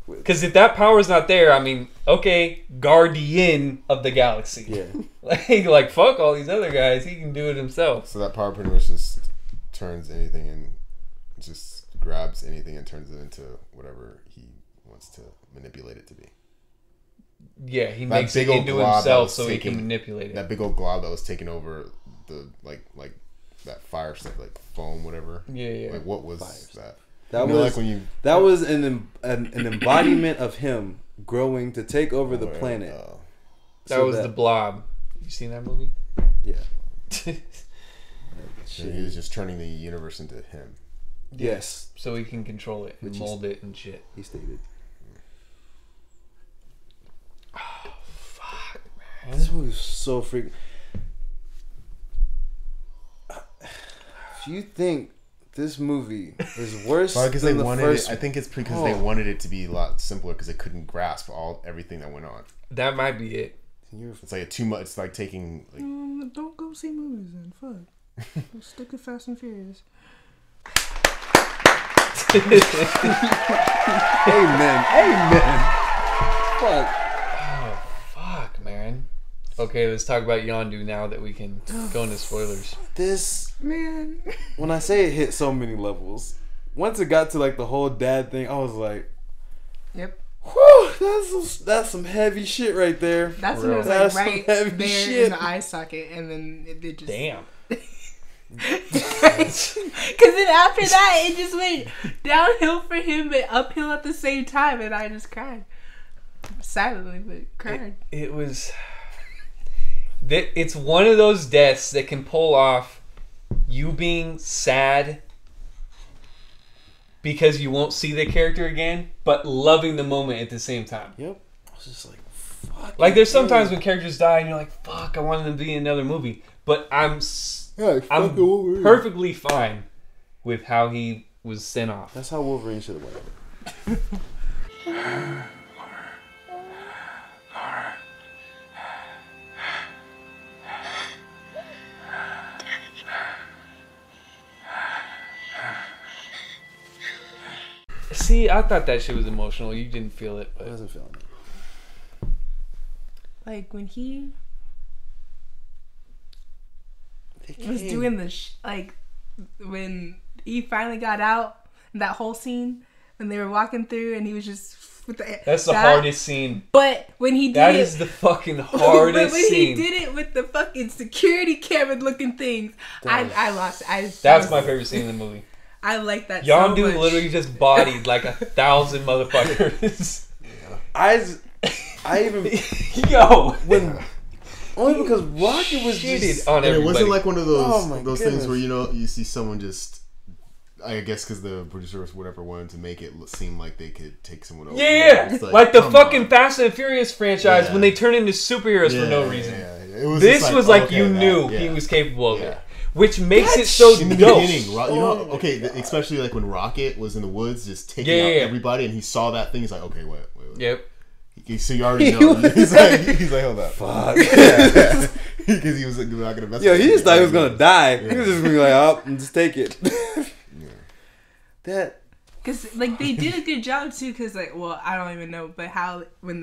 Because if that power's not there, I mean, okay, guardian of the galaxy. Yeah. like fuck all these other guys. He can do it himself. So that power pretty much just turns anything and just grabs anything and turns it into whatever he wants to manipulate it to be. Yeah, he That makes it big old into glob that himself was so he can taking- manipulate it. That big old glob that was taking over the like that fire stuff, like foam, whatever. Yeah. Like what was that? That You know, was like when you that was an embodiment of him growing to take over the planet. That So was the Blob. You seen that movie? Yeah. he was just turning the universe into him. Yes. So he can control it and Which mold it and shit. He stated. Fuck, man. This movie's so freaking. If you think this movie is worse Because than they the wanted first, it. I think it's because they wanted it to be a lot simpler because they couldn't grasp everything that went on. That might be it. It's like too much. It's like taking like Don't go see movies then. Fuck. Just stick to Fast and Furious. Amen. Fuck. Fuck, man. Okay, let's talk about Yondu now that we can go into spoilers. This, Man. when I say it hit so many levels, once it got to like the whole dad thing, I was like, Yep. whew, that's some heavy shit right there. That's when it was That's like some right heavy there shit. in the eye socket, and then it just. Damn. Because then after that, it just went downhill for him, but uphill at the same time, and I just cried silently, but cried. It was. It's one of those deaths that can pull off you being sad because you won't see the character again, but loving the moment at the same time. Yep. I was just like, fuck. Like there's sometimes when characters die and you're like, fuck, I wanted them to be in another movie, but I'm perfectly fine with how he was sent off. That's how Wolverine should have went. See, I thought that shit was emotional. You didn't feel it, I but wasn't feeling it. Like when he was doing the like when he finally got out, that whole scene when they were walking through and he was just with the that's the hardest scene. But when he did That it, is the fucking hardest but when scene. he did it with the fucking security camera looking things, I lost. That's my favorite scene in the movie. I like that. Yondu so much. literally just bodied like 1,000 motherfuckers. I even Yo, when only because Rocket was cheated just on And everybody. it wasn't like one of those Oh my things goodness. where you see someone just. I guess because the producers or whatever wanted to make it seem like they could take someone over. Yeah, It's like the come fucking on. Fast and Furious franchise Yeah. when they turn into superheroes for no Yeah, reason. yeah. It was This just was like okay, you that- knew yeah. he was capable of Yeah. it, which makes it so In the dope. beginning, okay, especially like when Rocket was in the woods just taking Yeah, out yeah. everybody, and he saw that thing. He's like, okay, wait. Yep. So you already know. he's like, hold up, fuck. because he was like, not gonna mess. Yo, with he it. just thought he was gonna die. He was just gonna be like, oh, just take it. That Cause like they did a good job too. Cause like, well, I don't even know, but how when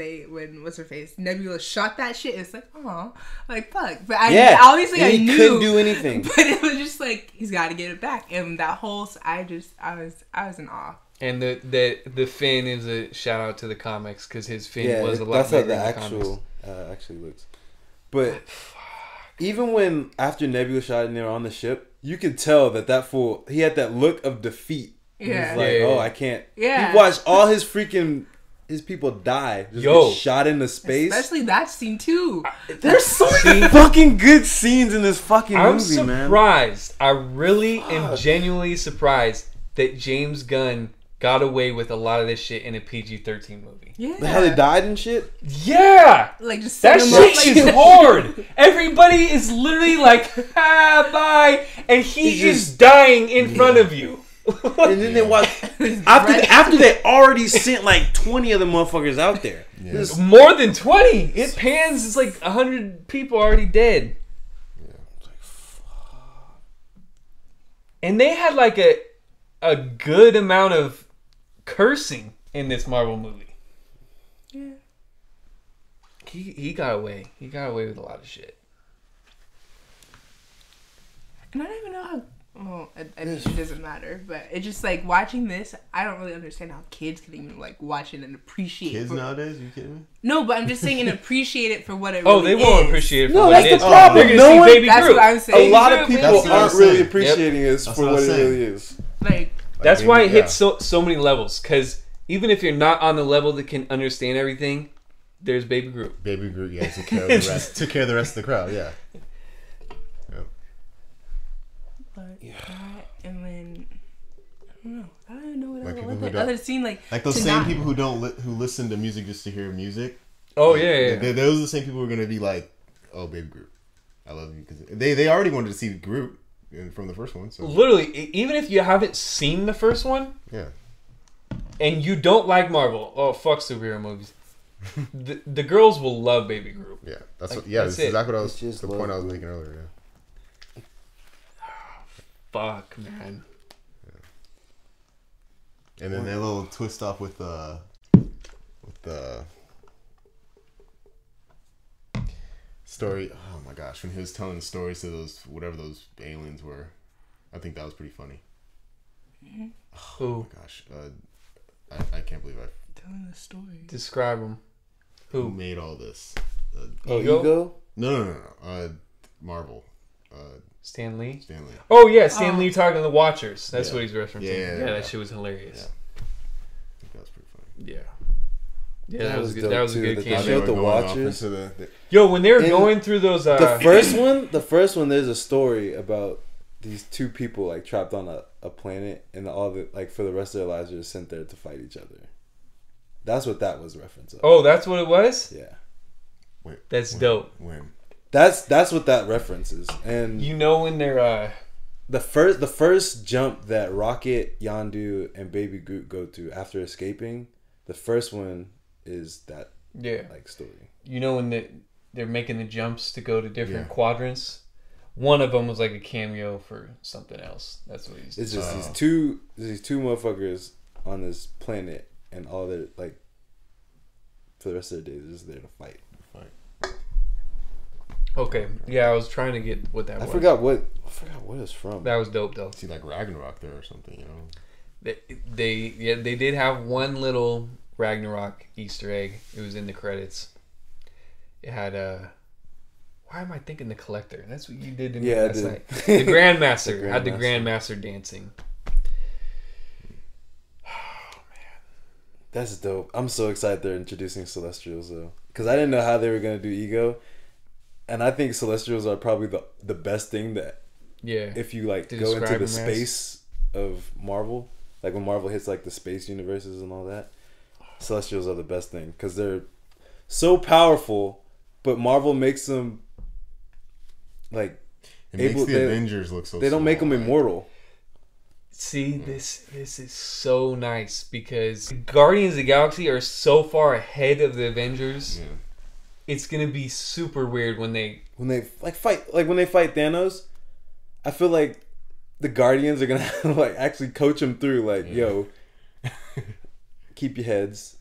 what's her face Nebula shot that shit, it's like, oh, like fuck. But obviously and I he knew, couldn't do anything. but it was just like he's got to get it back, and that whole I was in awe. And the Finn is a shout out to the comics because his Finn was a lot that's how better the in the comics. actually looks. But even when after Nebula shot and they were on the ship, you could tell that fool he had that look of defeat. Yeah. He's like, Yeah. oh, I can't. Yeah. He watched all his people die. Just get shot into space. Especially that scene too. There's so many fucking good scenes in this fucking I'm movie, man. surprised. I really am genuinely surprised that James Gunn got away with a lot of this shit in a PG-13 movie. Yeah. How they died and shit. Yeah. Like just That set him up, shit is hard. Everybody is literally like, bye, and he is dying in front of you. And then they watch after they already sent like 20 of the motherfuckers out there. Yeah. This- More than 20. It pans. It's like 100 people already dead. And they had like a good amount of cursing in this Marvel movie. Yeah. He got away. He got away with a lot of shit. And I don't even know how. Well, I mean, it doesn't matter, but it's just like watching this. I don't really understand how kids can even like watch it and appreciate. Kids nowadays, are you kidding me? No, but I'm just saying and appreciate it for what it. Oh, really they won't is. appreciate it for No, what that's it the is. problem. They're gonna No see one- Baby That's Groot. what I'm A saying. lot of Baby people Groot. That's what I'm aren't really saying. appreciating this That's for what what I'm it saying. really is. Like That's why it yeah. hits so many levels. Because even if you're not on the level that can understand everything, there's Baby Groot. Baby Groot, yeah, took care of the rest. Took care of the rest of the crowd, yeah. but that, and then I don't know. I don't even know Like what people other, who what don't- other scene like. Like those to same not- people who don't who listen to music just to hear music. Oh yeah. Those are the same people who are gonna be like, "Oh, Baby Groot, I love you," because they already wanted to see Groot from the first one. So Literally, even if you haven't seen the first one yeah, and you don't like Marvel, oh fuck superhero movies. the girls will love Baby Groot. yeah, that's Like, what. Yeah, that's this is it. exactly what I was. It's just The love point I was making earlier. Yeah. Fuck man. And then that little twist off with the story. Oh my gosh, when he was telling the stories to those whatever those aliens were, I think that was pretty funny. Who? Oh my gosh, I can't believe telling the story. Describe them. who Who? made all this. Ego? No. Marvel. Stan Lee? Stanley. Oh yeah, Stan Lee talking to the Watchers. That's Yeah. what he's referencing. Yeah. That shit was hilarious. I think that was pretty funny. Yeah. Yeah, that was good. dope, That was a too, good that they cameo. showed the going off Watchers. into the Yo, when they were In going through those The first one, there's a story about these two people like trapped on a planet, and all the like for the rest of their lives, they're just sent there to fight each other. That's what that was a reference of. Oh, that's what it was? Yeah, Wait, That's when- dope. When? that's what that reference is. And You know when they're the first jump that Rocket, Yondu, and Baby Groot go to after escaping, The first one is that Yeah. like story. You know when they're making the jumps to go to different Yeah. quadrants? One of them was like a cameo for something else. That's what he's. It's just these two motherfuckers on this planet, and all their like for the rest of their days, they're just there to fight. Okay, yeah, I was trying to get what that I was. forgot what it's from. That was dope though. See like Ragnarok there or something, you know. They did have one little Ragnarok Easter egg. It was in the credits. It had why am I thinking the Collector? That's what you did to me last night. The Grandmaster had the Grandmaster dancing. That's dope. I'm so excited they're introducing Celestials though, because I didn't know how they were gonna do Ego, and I think Celestials are probably the best thing that if you like go into the space of Marvel, like when Marvel hits like the space universes and all that, Celestials are the best thing because they're so powerful, but Marvel makes them like makes the Avengers look so. They don't make them immortal. See, this is so nice because Guardians of the Galaxy are so far ahead of the Avengers. Yeah. It's gonna be super weird when they fight Thanos. I feel like the Guardians are gonna have to like actually coach him through. Like, yo, keep your heads.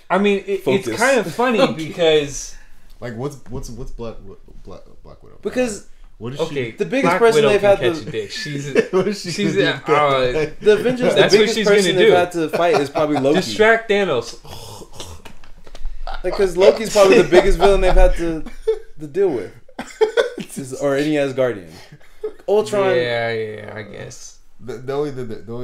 I mean, it's kind of funny because like what's Black Widow? Because what is she? The biggest Black person Widow they've had catch to a dick. She's the Avengers. That's The what biggest she's person gonna they've do. had to fight is probably Loki. Distract Thanos. Because Loki's probably the biggest villain they've had to deal with, or any Asgardian. Ultron. Yeah, I guess. The only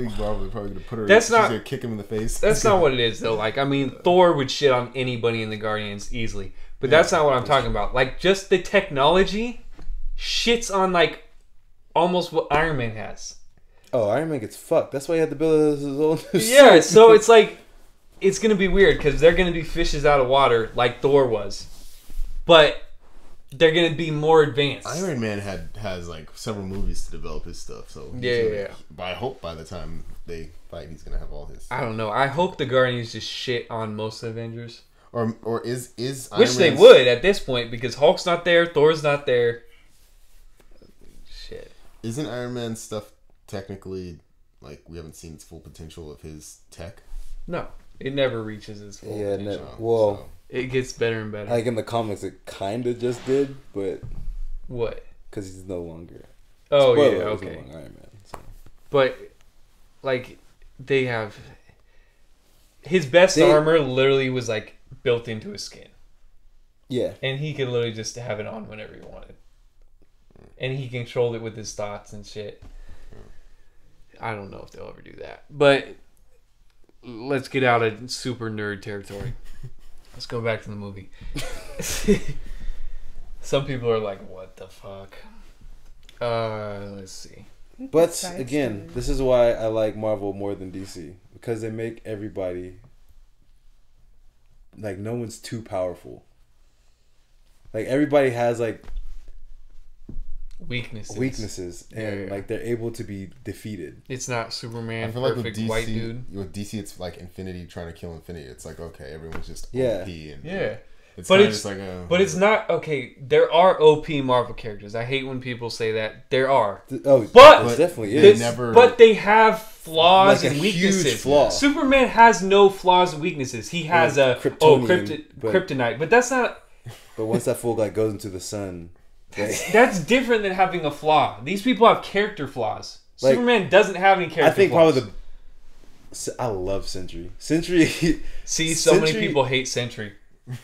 Marvel they're probably gonna put her. That's not gonna kick him in the face. That's not what it is though. Like I mean, Thor would shit on anybody in the Guardians easily, but that's not what I'm talking about. Like just the technology shits on like almost what Iron Man has. Oh, Iron Man gets fucked. That's why he had to build his own. Yeah, so it's like it's gonna be weird because they're gonna be fishes out of water like Thor was, but they're gonna be more advanced. Iron Man has like several movies to develop his stuff, so yeah. But I hope by the time they fight, he's gonna have all his. I don't know. I hope the Guardians just shit on most Avengers, or is Iron which they Man's... would at this point because Hulk's not there, Thor's not there. Shit. Isn't Iron Man's stuff technically like we haven't seen its full potential of his tech? No, it never reaches its full potential. It gets better and better. Like in the comics, it kind of just did, but what? Because he's no longer. Oh Spoiler, yeah, he's okay. no longer Iron Man. So. But like they have his best armor literally was like built into his skin. Yeah, and he could literally just have it on whenever he wanted, and he controlled it with his thoughts and shit. I don't know if they'll ever do that, but let's get out of super nerd territory. Let's go back to the movie. Some people are like, what the fuck? Let's see. But again, this is why I like Marvel more than DC. Because they make everybody... Like, no one's too powerful. Like, everybody has, like... Weaknesses. And, like, they're able to be defeated. It's not Superman, I feel like perfect with DC, white dude. With DC, it's like Infinity trying to kill Infinity. It's like, okay, everyone's just OP. And It's but it's like a... But it's not... Okay, there are OP Marvel characters. I hate when people say that. There are. But it definitely is. But they have flaws like and a weaknesses. Huge flaw. Superman has no flaws and weaknesses. He has kryptonite. But that's not... But once that fool like goes into the sun... That's different than having a flaw. These people have character flaws. Like, Superman doesn't have any character flaws. Probably I love Sentry. Sentry... See, so many people hate Sentry.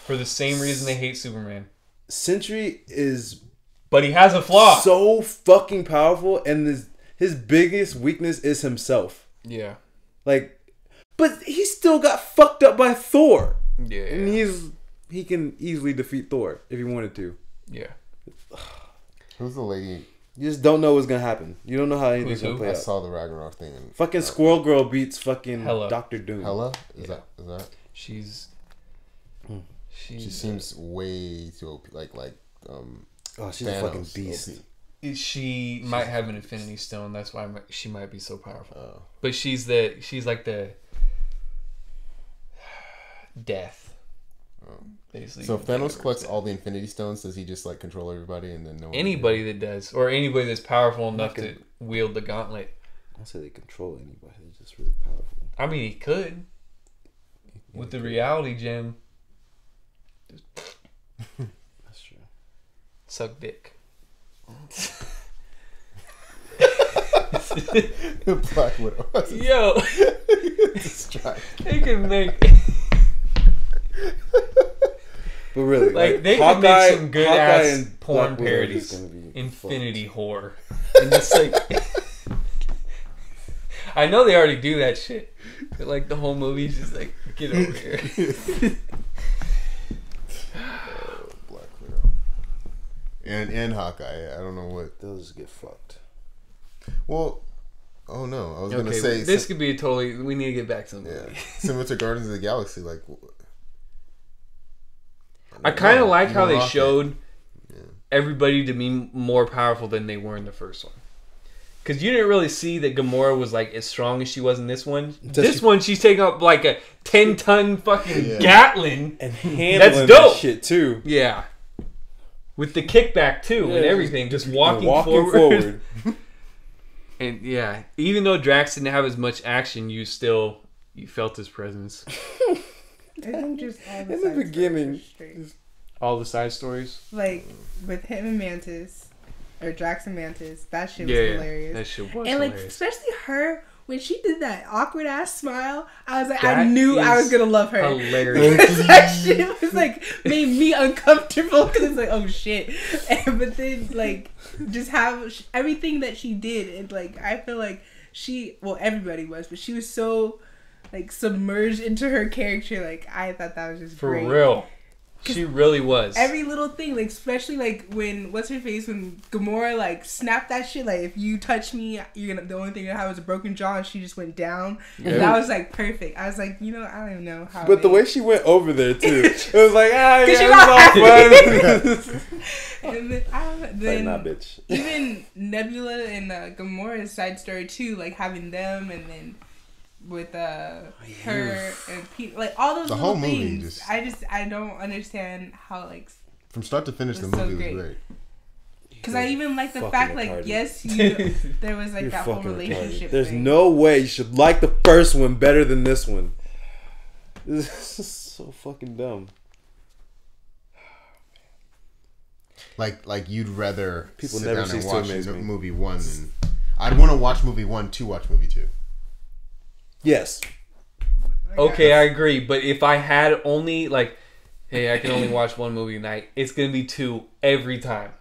For the same reason they hate Superman. Sentry is... But he has a flaw. So fucking powerful, and his biggest weakness is himself. Yeah. Like... But he still got fucked up by Thor. Yeah. And he can easily defeat Thor if he wanted to. Yeah. Who's the lady? You just don't know what's gonna happen. You don't know how anything's gonna play out. I saw the Ragnarok thing. And fucking Squirrel Girl beats fucking Hela. Doctor Doom. Hela? Is that? She seems way too OP. Oh, she's Thanos a fucking beast. OP. She might have an Infinity Stone. That's why she might be so powerful. But she's like the... death. Basically. So if Thanos collects all the Infinity Stones, does he just like control everybody and then no one? Anybody that does, or anybody that's powerful enough to wield the gauntlet. I don't say they control anybody. They're just really powerful. I mean, he could. With the reality gem. That's true. Suck dick. Black Widow. Yo. They can make... But really, like they could make some good ass porn parodies. Infinity whore. And just like... I know they already do that shit. But like the whole movie's just like, get over here. Black Widow. And Hawkeye. I don't know what. They'll just get fucked. Well, oh no. I was going to say. This could be a totally... We need to get back to the movie. Yeah. Similar to Guardians of the Galaxy. Like... I kind of like how they showed everybody to be more powerful than they were in the first one. Because you didn't really see that Gamora was like as strong as she was in this one. This one, she's taking up like a 10-ton fucking Gatling. And handling that's dope. that shit too. Yeah. With the kickback too and everything. Just walking forward. And yeah, even though Drax didn't have as much action, you felt his presence. I think just all the In the beginning, all the side stories, like with him and Mantis, or Drax and Mantis, that shit was hilarious. That shit was and like hilarious. especially her when she did that awkward ass smile, I was like, I knew I was gonna love her. Hilarious. That shit was like made me uncomfortable because it's like, oh shit. But then like just have everything that she did, and like I feel like everybody was, but she was so like submerged into her character. Like I thought that was just for great. real. She really was. Every little thing, like especially like when when Gamora like snapped that shit, like if you touch me, the only thing I have is a broken jaw, and she just went down. Yeah. That was like perfect. I was like, I don't even know how. But the way she went over there too, it was like, fun. And then like, nah, bitch. Even Nebula and Gamora's side story too, like having them, and then with her and Pete, like all those the little whole movie things. I don't understand how like from start to finish the movie was great. Because I even like the fact like there was like that whole relationship. There's thing. no way you should like the first one better than this one. This is so fucking dumb. Like you'd rather people sit never down and cease to watch amaze me. movie one than I'd want to watch movie one to watch movie two. Yes. Okay, I agree. But if I had only like, hey, I can only watch one movie a night, it's gonna be two every time.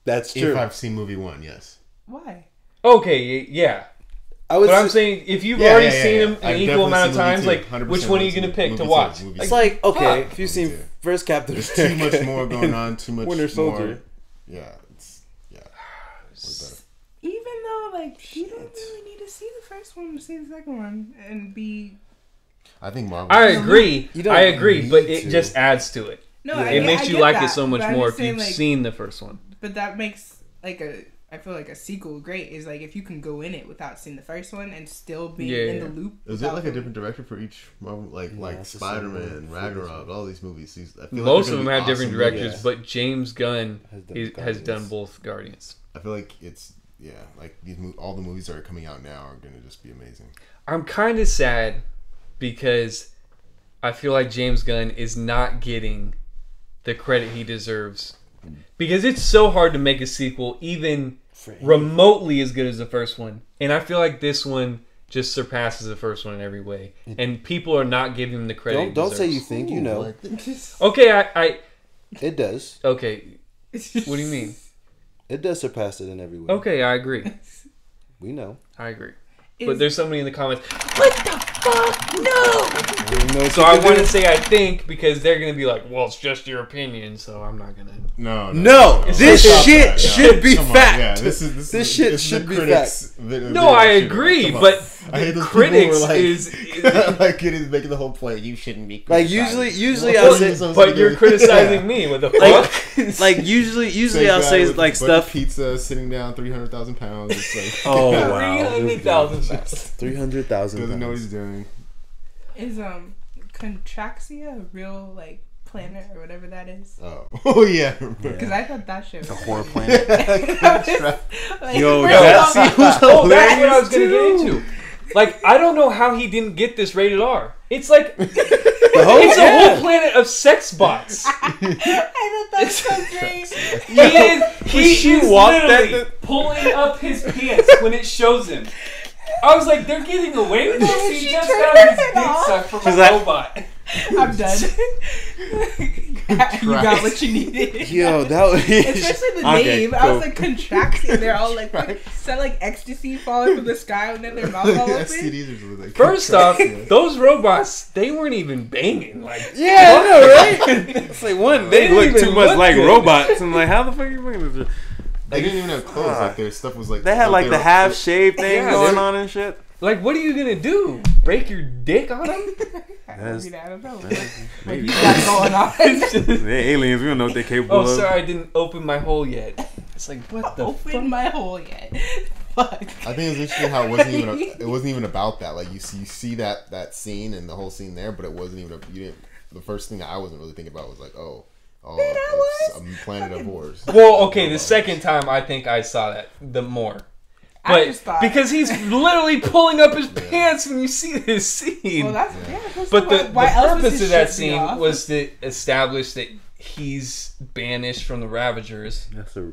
That's true. If I've seen movie one, yes. Why? Okay, yeah. I'm saying if you've already seen them an equal amount of times, like which one are you gonna pick to watch? It's like okay, if you've seen first Captain, there's too much more going on. Too much Winter Soldier. More, yeah. Even though like you don't really need to see the first one to see the second one and be. I think Marvel. I agree, but it just adds to it. No, it makes you like it so much more if you've seen the first one. But that makes like I feel like a sequel great is like if you can go in it without seeing the first one and still be in the loop. Is it like a different director for each Marvel? Like Spider-Man, Ragnarok, all these movies. I feel most of them have different directors, but James Gunn has done both Guardians. I feel like it's like all the movies that are coming out now are gonna just be amazing. I'm kind of sad because I feel like James Gunn is not getting the credit he deserves. Because it's so hard to make a sequel even remotely as good as the first one. And I feel like this one just surpasses the first one in every way. And people are not giving him the credit Don't say you think, you know. Okay, It does. Okay. What do you mean? It does surpass it in every way. Okay, I agree. We know. I agree. But there's somebody in the comments, what the fuck? No! So I want to say I think because they're going to be like, well, it's just your opinion, so I'm not going to. No. This shit should be fact. Yeah, this shit should be fact. No, I agree, but the critics is like it is making the whole point. You shouldn't be like usually I'll say, but you're criticizing me. What the fuck? Like usually I'll say like stuff. Pizza sitting down 300,000 pounds. It's like, oh wow, 300,000 pounds. 300,000. Doesn't know what he's doing. Is Contraxia a real like planet or whatever that is? Oh yeah. Because I thought that shit was The horror planet. like, Yo, first that's off- who's Oh, that's what I was hilarious gonna get too. into. Like, I don't know how he didn't get this rated R. It's like it's whole- a whole planet of sex bots. I thought that was so great. He is walked literally pulling up his pants when it shows him. I was like, they're getting away with this. He She just turned got his it dick off. sucked from She's a like- robot. I'm done. You got what you needed. Yo, that was Especially the Okay, name. I cool. was like contracting. They're all like, sound like ecstasy falling from the sky and then their mouth all open. STDs are really like First off, contracts, those robots, they weren't even banging. Like, Yeah, I know, right? It's like one, they didn't look even too much look like good. robots. I'm like, how the fuck are you fucking this? They didn't even have clothes. Like their stuff was like They had like they the were- half shave thing Yeah, going they- on and shit. like, what are you gonna do? Break your dick on them? I don't know. What Maybe. you got going on? They aliens, we don't know what they're capable Oh, of. sorry, I didn't open my hole yet. It's like, what the Open fuck? my hole yet. Fuck. I think it was interesting how it wasn't even about that. Like you see that scene and the whole scene there, but it wasn't even the first thing I wasn't really thinking about was like, oh, it's a planet of whores. Well, okay, the second time I think I saw that, the more. I But just thought- because he's literally pulling up his pants when you see this scene. Well, that's that's But the why else would purpose his of that shit be scene off? was to establish that he's banished from the Ravagers, That's a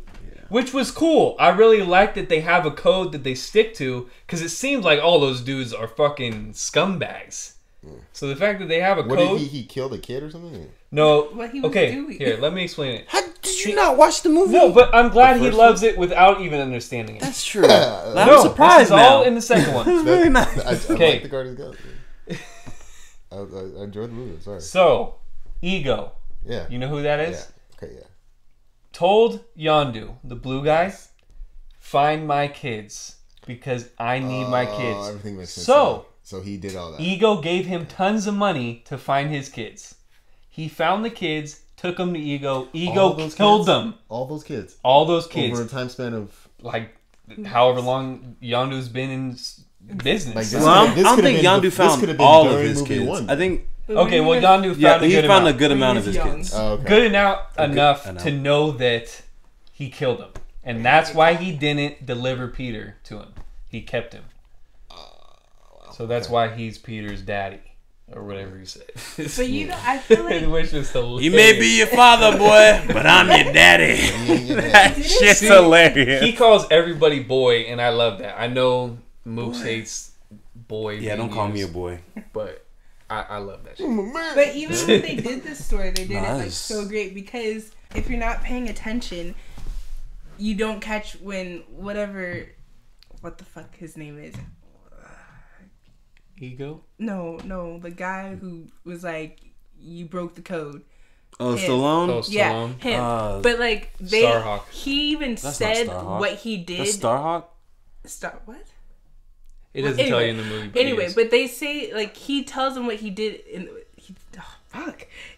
which was cool. I really like that they have a code that they stick to, because it seems like all those dudes are fucking scumbags. So the fact that they have a What code... did he kill the kid or something? No. What he was Okay, doing. here, let me explain it. How did you not watch the movie? No, but I'm glad he first loves it without even understanding it. That's true. I'm No, surprised this is now. all in the second one. It's really nice. I Okay. like the Guardians of the Galaxy. I enjoyed the movie. I'm sorry. So, Ego. Yeah. You know who that Yeah. is? Okay. Yeah. Told Yondu, the blue guy, find my kids because I need my kids. Everything makes sense. So, So he did all that. Ego gave him tons of money to find his kids. He found the kids, took them to Ego. All Ego those killed kids? them. All those kids. All those kids. Over a time span of Like, however long Yondu's been in business. Like, Well, I This don't could've think been- Yondu this found could've been all of during his movie kids. one. I think, Okay, well, Yondu yeah, found a he good found amount. a good amount of He his was young. kids. Oh, okay. Good enough enough. to know that he killed him. And that's why he didn't deliver Peter to him. He kept him. So that's why he's Peter's daddy. Or whatever he said. But you know, I feel like Which was hilarious. You may be your father, boy, but I'm your daddy. That shit's See, hilarious. He calls everybody boy, and I love that. I know Mooks hates boy. Yeah, don't being call me a used, boy. But I love that shit. But even when they did this story, they did it like Nice. so great because if you're not paying attention, you don't catch when what the fuck his name is. Ego? No, the guy who was like, you broke the code. Oh, Him. Stallone? Oh, Yeah, Stallone? him. But like they, Starhawk. he even That's not said Starhawk. what he did. That's Starhawk? What? It doesn't Well, tell anyway, you in the movie. But Anyway, it is. but they say like he tells them what he did in.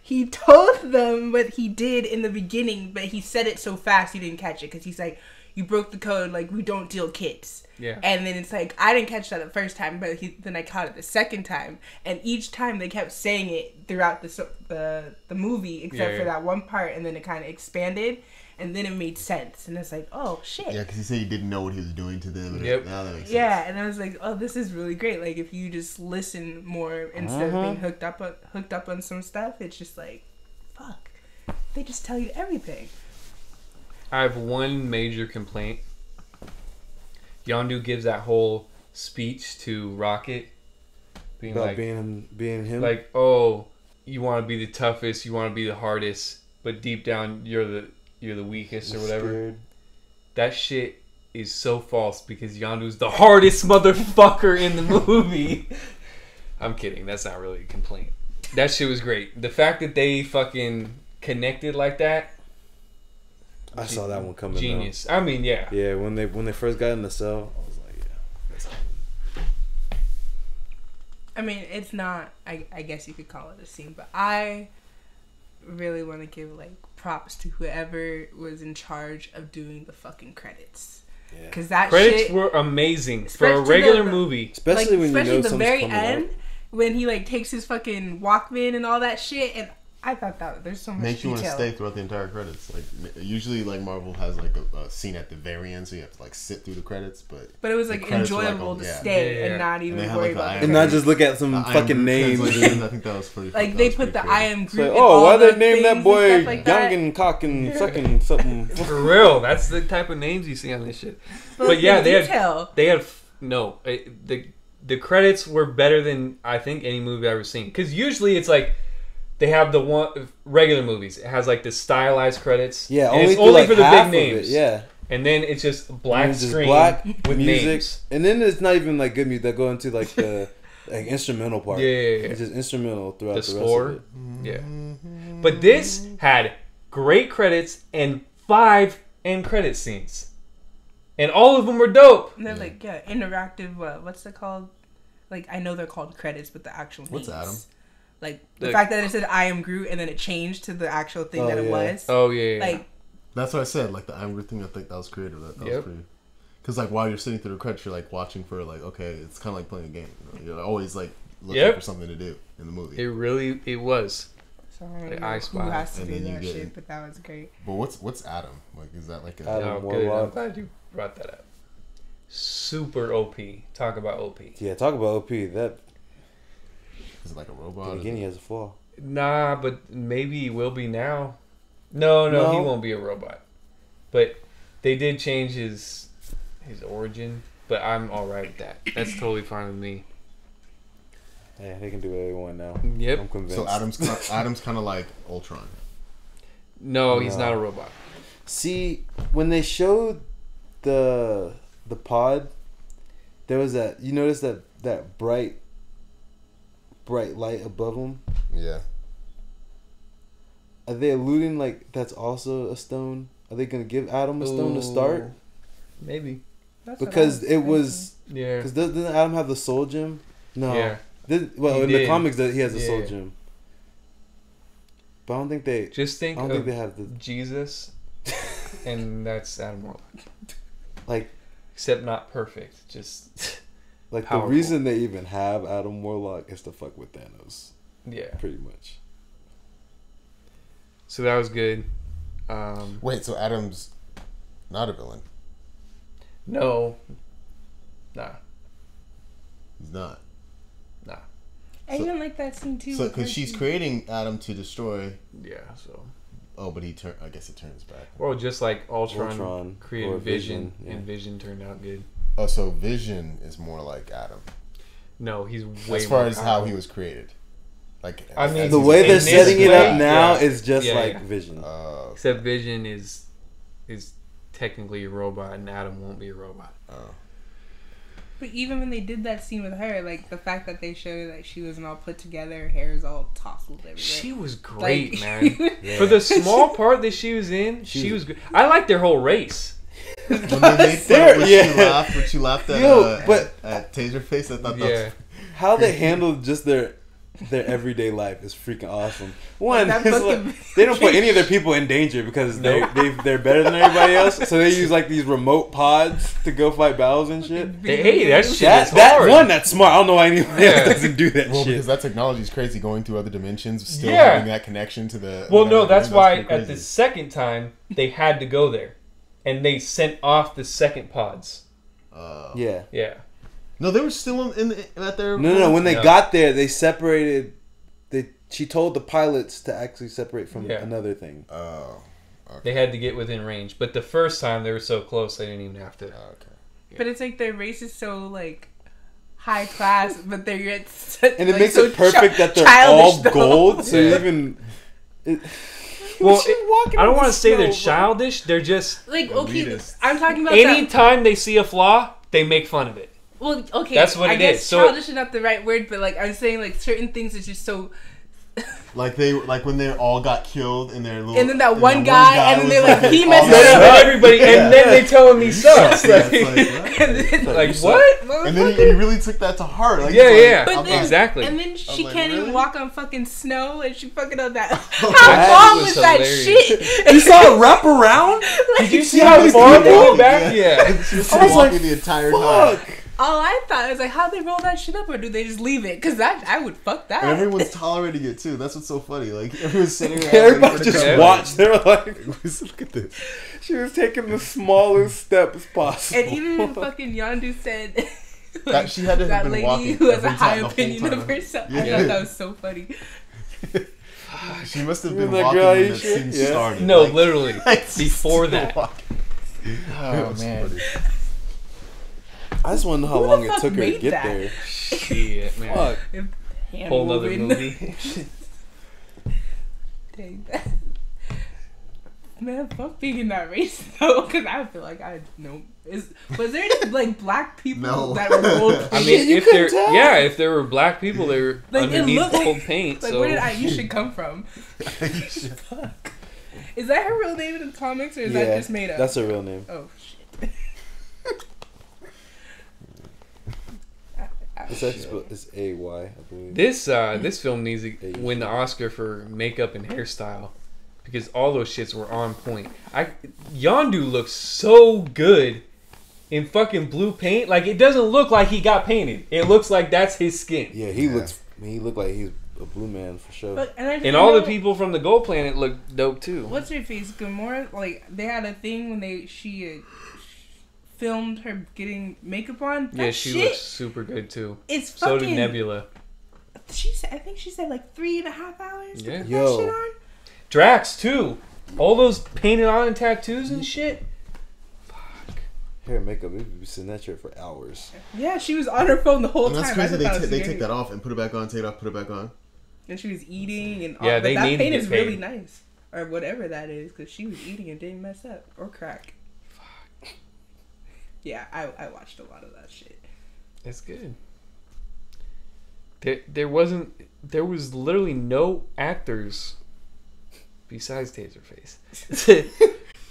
He told them what he did in the beginning, but he said it so fast you didn't catch it because he's like, "You broke the code. Like we don't deal kids." Yeah. And then it's like I didn't catch that the first time, but then I caught it the second time, and each time they kept saying it throughout the movie, except Yeah, for yeah. that one part, and then it kind of expanded, and then it made sense, and it's like, oh shit. Yeah, because he said he didn't know what he was doing to them. And Yep. Now that makes sense. Yeah, and I was like, "Oh, this is really great. Like, if you just listen more instead of being hooked up on some stuff, it's just like, fuck, they just tell you everything." I have one major complaint. Yondu gives that whole speech to Rocket, being About like, being him? like, oh, you want to be the toughest, you want to be the hardest, but deep down you're the weakest or whatever. Scared. That shit is so false because Yondu's the hardest motherfucker in the movie. I'm kidding. That's not really a complaint. That shit was great. The fact that they fucking connected like that. I saw that one coming. Genius. Though. I mean, yeah. Yeah, when they first got in the cell, I was like, yeah. That's I mean, it's not. I guess you could call it a scene, but I really want to give like props to whoever was in charge of doing the fucking credits. Yeah. Because that Credits shit, were amazing for a Especially regular the- movie. especially when you know the something's very coming end. up. when he like takes his fucking Walkman and all that shit, and I thought that there's so much Makes you want to detail. stay throughout the entire credits. Like usually, like Marvel has like a scene at the very end, so you have to like sit through the credits. But it was the like credits were, like, enjoyable to yeah. stay Yeah. and not even they have, worry like, the about I it. Am And not just look at some I fucking Am names. translation, I think that was pretty. Like that they was put the pretty I creative. Am It's Groot. like, and oh, all why the they name that things boy and stuff like that. Young and Cock and fucking something? For real, that's the type of names you see on this shit. But like, yeah, the detail. they had no. The credits were better than I think any movie I've ever seen. Because usually it's like they have the one regular movies. It has like the stylized credits. Yeah, and it's through, only like, for the half big of it, names. yeah. And then it's just black And it's just screen black with music, names. and then it's not even like good music. They go into like the like instrumental part. Yeah. It's just instrumental throughout the score. rest of it. Yeah. But this had great credits and 5 end credit scenes. And all of them were dope. And they're like, interactive. What's it called? Like, I know they're called credits, but the actual What's names. Adam? Like the fact that it said I Am Groot and then it changed to the actual thing that it was. Oh, yeah. Like, That's what I said. Like the I Am Groot thing, I think that was creative. That was Yep. pretty. Because like while you're sitting through the credits, you're like watching for like okay, it's kind of like playing a game. You know? You're always like looking Yep. for something to do in the movie. It was. sorry, Like, I I don't know Spy. who has to And do then you that get shit, it. but that was great. But what's Adam? Like is that like a Adam. Oh, good. I'm Warlock. glad you brought that up. Super OP. Talk about OP. Yeah, talk about OP. That is it like a robot? then Is again, it- he has a flaw. Nah, but maybe he will be now. No, No. he won't be a robot. But they did change his origin. But I'm all right with that. That's totally fine with me. Yeah, they can do whatever they want now. Yep. I'm convinced. So Adam's kind of like Ultron. No, he's No. not a robot. See, when they showed the pod, there was that. You notice that bright light above him. Yeah. Are they alluding like that's also a stone? Are they gonna give Adam a stone to start? Ooh, maybe. That's what I Because it thinking. was. Yeah. Because doesn't Adam have the soul gem? No. Yeah. Well, He in the did. comics, he has the soul Yeah. gem. But I don't think they. Just think I don't of think they have the Jesus, and that's Adam Warlock. like Except not perfect. Just like Powerful. the reason they even have Adam Warlock is to fuck with Thanos, yeah. pretty much. So that was good. Wait, so Adam's not a villain? No. Nah. He's not. I So- even like that scene too. So with because her she's too. creating Adam to destroy. Yeah. So. Oh, but I guess it turns back. Or just like Ultron, Ultron created or Vision, Vision, yeah. and Vision turned out good. Oh, so Vision is more like Adam No, he's way as far more as how powerful. he was created. Like I mean, as The he's- way in they're this setting it way, up now yeah. is just Yeah, like yeah. Vision. Except Vision is technically a robot, and Adam won't be a robot. But even when they did that scene with her, like the fact that they showed that she wasn't all put together, her hair is all tousled everywhere. She was great, Like- man. Yeah. For the small part that she was in, she was good. I liked their whole race. when they made fun There- of when yeah. she laughed at, Yo, but- at Taserface, I thought that Yeah. was How they handled just their everyday life is freaking awesome. One, That it's fucking- like, they don't put any of their people in danger because they're better than everybody else. So they use like these remote pods to go fight battles and shit. Hey, that shit is That hard. one, that's smart. I don't know why anyone Yeah. else doesn't do that well shit. because that technology is crazy going through other dimensions, still Yeah. having that connection to the. Well, no, that's why pretty at the crazy. second time they had to go there, and they sent off the second pods. Yeah. Yeah. No, they were still at their. No. When they No. got there, they separated. She told the pilots to actually separate from Yeah. another thing. Oh. They had to get within range, but the first time they were so close they didn't even have to. Okay. But it's like their race is so like high class, but they're yet such, And it like, makes so it perfect that they're childish, all though. gold. So Yeah. even. Well, She walking I on don't the want to say they're snow, bro. childish. They're just Like okay, Elitist. I'm talking about that. anytime they see a flaw, they make fun of it. Well, okay, That's what I it guess is. So childish is not the right word, but like I'm saying, like certain things is just so. Like when they all got killed in their little. And then that and one guy, and then was they're like, he all messed No, it no, up. but everybody, and then they tell him he sucks. Yeah, Like, it's like, what? And then, like, what? And then he really took that to heart. Like, Yeah, he's like, yeah. But I'm then, like- Exactly. And then she like, can't really? even walk on fucking snow, and she fucking on that. That How long was was that hilarious. shit? You saw it wrap around? Like, Did you see how far they went back? Yeah. She was I was walking like, the entire fuck. time. All I thought was like, how they roll that shit up, or do they just leave it? Because I would fuck that. And everyone's tolerating it too. That's what's so funny. Like everyone's sitting around. Everybody just watched. They're like, look at this. she was taking the smallest steps possible. And even fucking Yondu said That she had to have that been lady walking who has a every high time, the whole opinion of time. herself. Yeah. I thought that was so funny. She must have You been mean that walking girl, when you that sure? scene Yeah. started. No, Like, literally she's before still that. walking. Oh man, I just want to know how Who the long it fuck took her to made get that? there. shit, man. Fuck. Hand Whole nother moving. movie. Dang that. Man, fuck being in that race though, because I feel like I know. Was there any, like black people No. that were gold I painted? mean, you if couldn't there, tell. yeah, if there were black people, they were Like, it underneath looked gold like- paint. Like, so where did Aisha come from? Is that her real name in the comics, or is that just made up? That's her real name. Oh shit. It's actually it's A-Y, I believe. this film needs to win the Oscar for makeup and hairstyle because all those shits were on point. Yondu looks so good in fucking blue paint. Like it doesn't look like he got painted. It looks like that's his skin. Yeah, he looked like he's a blue man for sure. But, And all the people from the Gold Planet look dope too. What's her face? Gamora. Like they had a thing when she filmed her getting makeup on. That Yeah, she shit, looks super good too. It's So fucking. did Nebula. She said. I think she said like 3.5 hours. Yeah. To put Yo. that shit on. Drax too. All those painted on tattoos and shit. Hair and makeup, they'd be sitting that shit for hours. Yeah, she was on her phone the whole And that's time. crazy. I thought it was They scary. take that off and put it back on. Take it off, put it back on. And she was eating and all. Yeah, but they that need to paint get is paid. really nice, or whatever that is, because she was eating and didn't mess up or crack. Fuck. Yeah, I watched a lot of that shit. That's good. There was literally no actors besides Taserface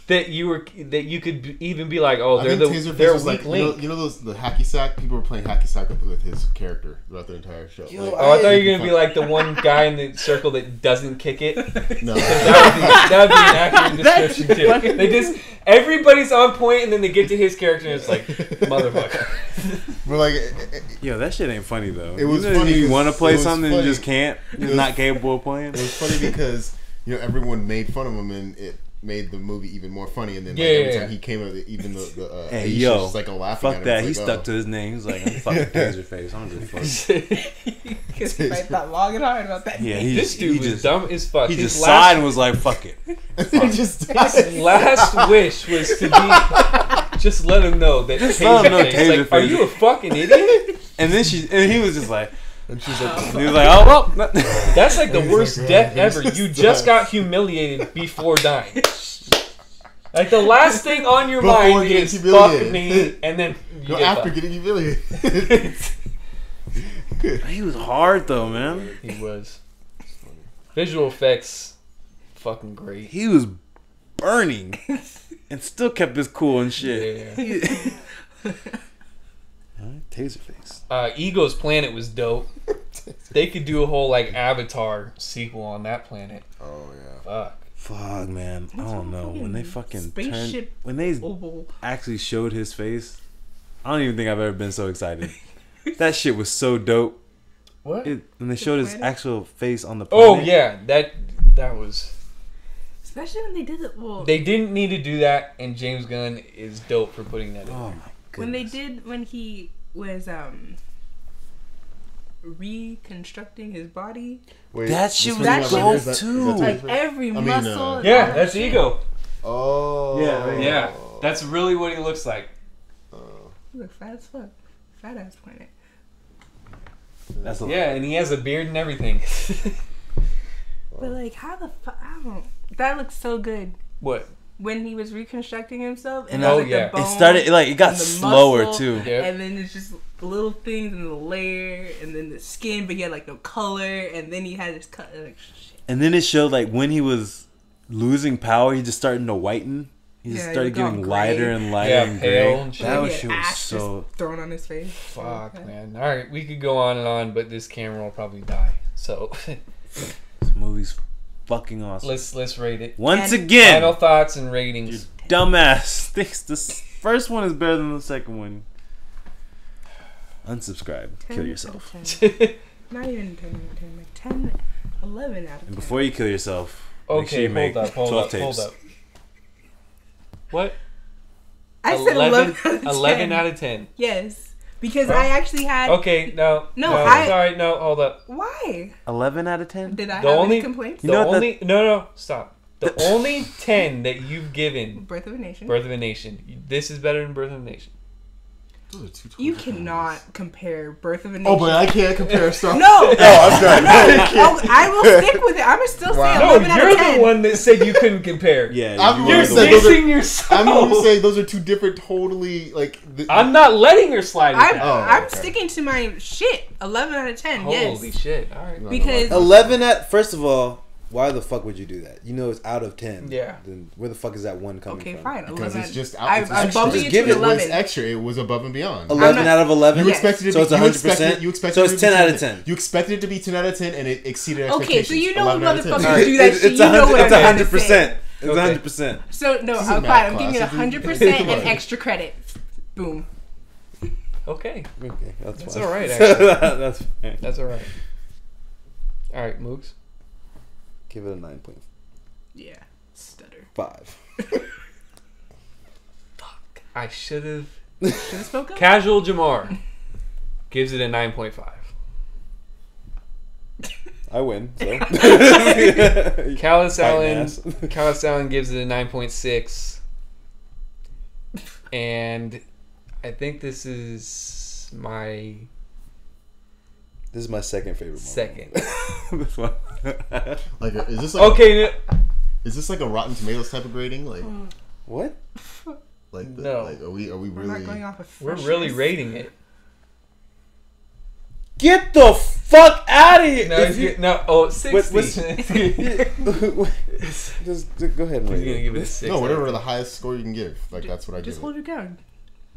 that you could even be like, oh, I they're think the Taserface they're a was weak like link. you know those the hacky sack people were playing hacky sack with his character throughout the entire show. Yo, Like, Oh, I thought you were gonna be like the one guy in the circle that doesn't kick it. no, That would be an accurate description too. They just everybody's on point, and then they get to his character, and it's like motherfucker. but like Yo, that shit ain't funny though. It was You know, funny You 'cause want to it play was something and funny. you just can't. You're was- not capable of playing. it was funny because everyone made fun of him and it made the movie even more funny. And then like, Yeah, every yeah, time yeah. he came out, even the Hey, Aisha's yo, just like laughing Fuck at him. that. It's He like, stuck oh. to his name. He was like, I'm fucking Taserface. I'm just fucking. Because he might thought long and hard about that. Yeah, This dude was dumb as fuck. He His just sighed and was like, fuck it. just His last wish was to be just let him know that Just let him know Taserface. Like, Taserface. are you a fucking idiot? And then he was just like, and she's like, he was like, oh well. That's like the He's worst like, death "Oh, ever. he's You just just done." got humiliated before dying. Like the last thing on your Before mind getting is humiliated. fuck me, and then you no, get after fucked. getting humiliated. He was hard though, man. He was. Visual effects, fucking great. He was burning and still kept his cool and shit. Yeah. Taserface. Ego's planet was dope. They could do a whole like Avatar sequel on that planet. Oh yeah. Fuck. Fuck, man. I don't know. When they fucking spaceship when they oval. actually showed his face, I don't even think I've ever been so excited. That shit was so dope. What? When they showed his planet? actual face on the planet. Oh yeah, that was. Especially when they did it. Well, They didn't need to do that, and James Gunn is dope for putting that in. Oh there. my when they goodness. when he was reconstructing his body, Wait, That shit this was one dope, you have too. is that like Taserface? every mean, muscle. and Yeah, all that's that shit. Ego. Oh. Yeah, Yeah, that's really what he looks like. He look fat as fuck. Fat ass planet. That's a Yeah, and he has a beard and everything. But like, how the fuck? I don't. That looks so good. What? When he was reconstructing himself, And it was, oh, like, yeah. the bone it started like it got and the slower muscle, too. Yeah. and then it's just little things and the layer, and then the skin, but he had like no color, and then he had his cut. Like, shit. And then it showed like when he was losing power, he just started to whiten. He just Yeah, he started was all getting gray. lighter and lighter Yeah, and pale gray. and shit. That He was had shit was ash so. just thrown on his face. Fuck, Okay. man. All right, we could go on and on, but this camera will probably die. So This movie's fucking awesome. let's rate it. Once And- again, Final thoughts and ratings. dumbass thinks the first one is better than the second one. Unsubscribe. 10 Kill yourself. out of 10. Not even 10 out of 10. Like 10, 11 out of 10. And before you kill yourself, make sure Okay, you make hold 12 up. tapes. What? I said 11 out of 10. 11 out of 10. Yes. Because I actually had... Okay, no. I- No, hold up. Why? 11 out of 10? Did I The have only- any complaints? You know what No, stop. The only 10 that you've given Birth of a Nation. Birth of a Nation, this is better than Birth of a Nation. Those are two You totally different cannot movies. compare Birth of a Nation. Oh, but I can't compare stuff. No! I'm done. Oh, I will stick with it. I'm going to still say No, 11 out you're of 10. the one that said you couldn't compare. Yeah, I'm you you're are the saying one. those are- dissing yourself. I'm only saying those are two different, totally like. I'm not letting her slide with I'm, that. I'm okay. sticking to my shit. 11 out of 10, Holy yes. shit. All right. Because 11 at... First of all, why the fuck would you do that? You know it's out of 10. Yeah. Then where the fuck is that one coming okay, from? fine. Because 11. it's just out. I'm It's extra. bumping Just it give to it It was 11. extra. It was above and beyond. 11 not- out of 11? You Yes. expected it to So it's be 100%? You expected So it it's to be 10 out of 10. You expected it to be 10 out of 10, and it exceeded Okay, expectations. so you know 11 out of 10. motherfuckers Alright, do that shit. You know what it's I'm trying to 100%. say. It's Okay. 100%. So, no, This is I'm a fine. math I'm giving it class. 100% and extra credit. Boom. Okay. Okay, that's That's fine. all right, actually. That's fine. That's all right. All right, Mooks. Give it a 9.5. Yeah. Stutter. I should have. Should have spoke up? Casual Jamar gives it a 9.5. I win, so. Callus Fighting Allen, ass. Callus Allen gives it a 9.6. And I think this is my This is my second favorite moment. second. This one. Like, is this like Okay, is this like a Rotten Tomatoes type of grading? Like, What? like, No. like, are we We're really? not going off of we're freshness. really rating it. Get the fuck out of here! No, If you- no, 60. what's- just go ahead and He's rate gonna it. give it a 6. No, whatever the highest score you can give. Like, that's what I Just give hold it. your gun.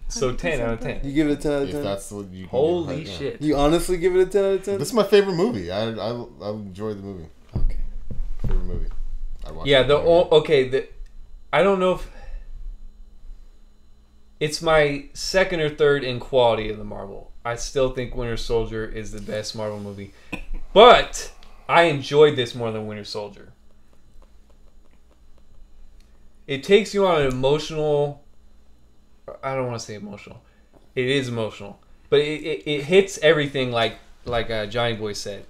So 10 out of 10. You give it a 10 out of If 10? that's what you can Holy give, right now. shit. You honestly give it a 10 out of 10? This is my favorite movie. I enjoy the movie. Okay. Favorite movie. I watched Yeah, it the every year. okay, I don't know if it's my second or third in quality of the Marvel. I still think Winter Soldier is the best Marvel movie. But I enjoyed this more than Winter Soldier. It takes you on an emotional... I don't want to say emotional. It is emotional. But it hits everything like Johnny Boy said.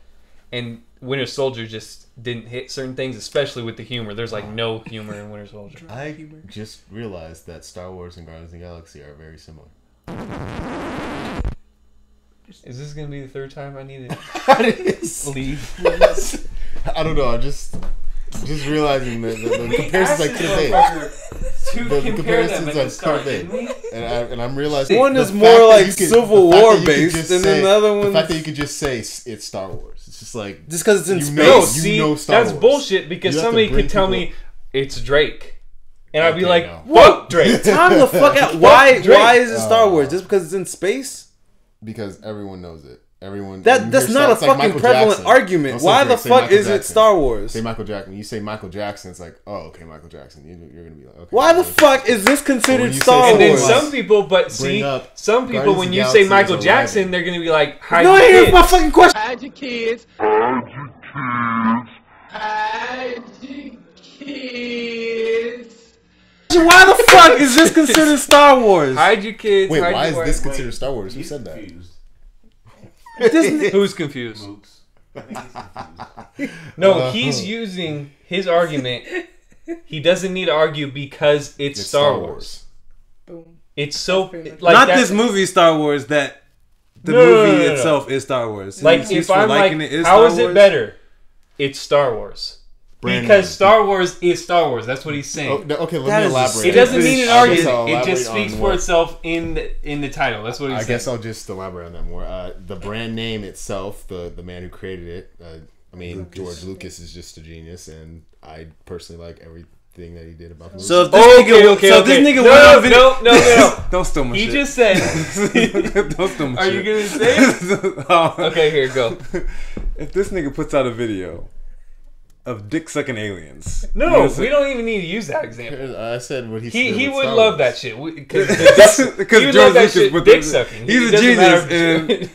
And Winter Soldier just didn't hit certain things, especially with the humor. There's like no humor in Winter Soldier. I just realized that Star Wars and Guardians of the Galaxy are very similar. Is this gonna be the third time I need to leave? I don't know. I'm just realizing that the comparisons I could have made. The comparisons I could have made. And I'm realizing One the is fact more that like you could- Civil the fact War that you could based, just and then say- the other The one's- fact that you could just say it's Star Wars. It's just like Just because it's in You space. know- No, see, know Star that's Wars. bullshit because You have to somebody bring could tell people- me it's Drake. And I'd be Okay, like, no. what Drake? Time the fuck out. Why? Drake. Why is it Star Wars? Just because it's in space? because everyone knows it. Everyone. you That's hear not a it's like fucking Michael prevalent Jackson. argument. Don't say Why Drake, the say fuck Michael is it Jackson. Star Wars? Say Michael Jackson. When you say Michael Jackson, it's like, oh, okay, Michael Jackson. You're gonna be like, okay. Why the well, fuck is this When considered you Star say And then Wars? Star some people, but see, up some people Guardians when of you the say Galaxy Michael as a Jackson, rival. they're gonna be like, hide No, your here's kids. my fucking question. Hide your kids. Why the fuck is this considered Star Wars? Hide your kids. Wait, hide why is your this wife. considered Star Wars? Who said that? This- Who's confused? No, he's using his argument. He doesn't need to argue because it's Star Wars. Boom. It's so That's pretty much- like Not that- this movie Star Wars. That the No, no, movie no, no, no. itself is Star Wars. Like He's if for I'm like, liking it how Star is it Wars? better? It's Star Wars. Brand Because name. Star Wars is Star Wars. That's what he's saying. Oh, no, okay, That let me is a elaborate. It doesn't need an I guess I'll argument. It just elaborate speaks on for what- itself in the title. That's what he's I saying. guess I'll just elaborate on that more. The brand name itself, the man who created it, I mean, George Lucas is just a genius, and I personally like everything that he did about the movie. So if this Okay, nigga, okay, so okay. this nigga No, went on no, video. no. Don't steal my He shit. just said. Don't steal my Are shit. you gonna say it? Oh. Okay, here go. If this nigga puts out a video of dick sucking aliens. No, we don't even need to use that example. I said what he said. He with would Star love Wars. that shit because he would love that shit. Dick sucking. He's a genius.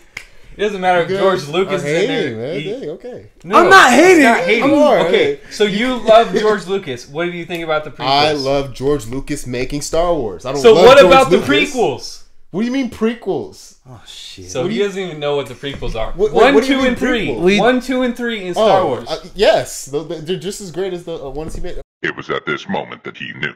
It doesn't matter if George Lucas is in there. Man. Okay. No, I'm not hating. Not hating. I'm Okay, so you love George Lucas. What do you think about the prequels? I love George Lucas making Star Wars. I don't. So love what George about Lucas. the prequels? What do you mean prequels? Oh shit. So he doesn't even know what the prequels are. What 1, do you 2, mean and 3. prequels? 1, 2, and 3 in Star Wars. Yes, they're just as great as the ones he made. It was at this moment that he knew.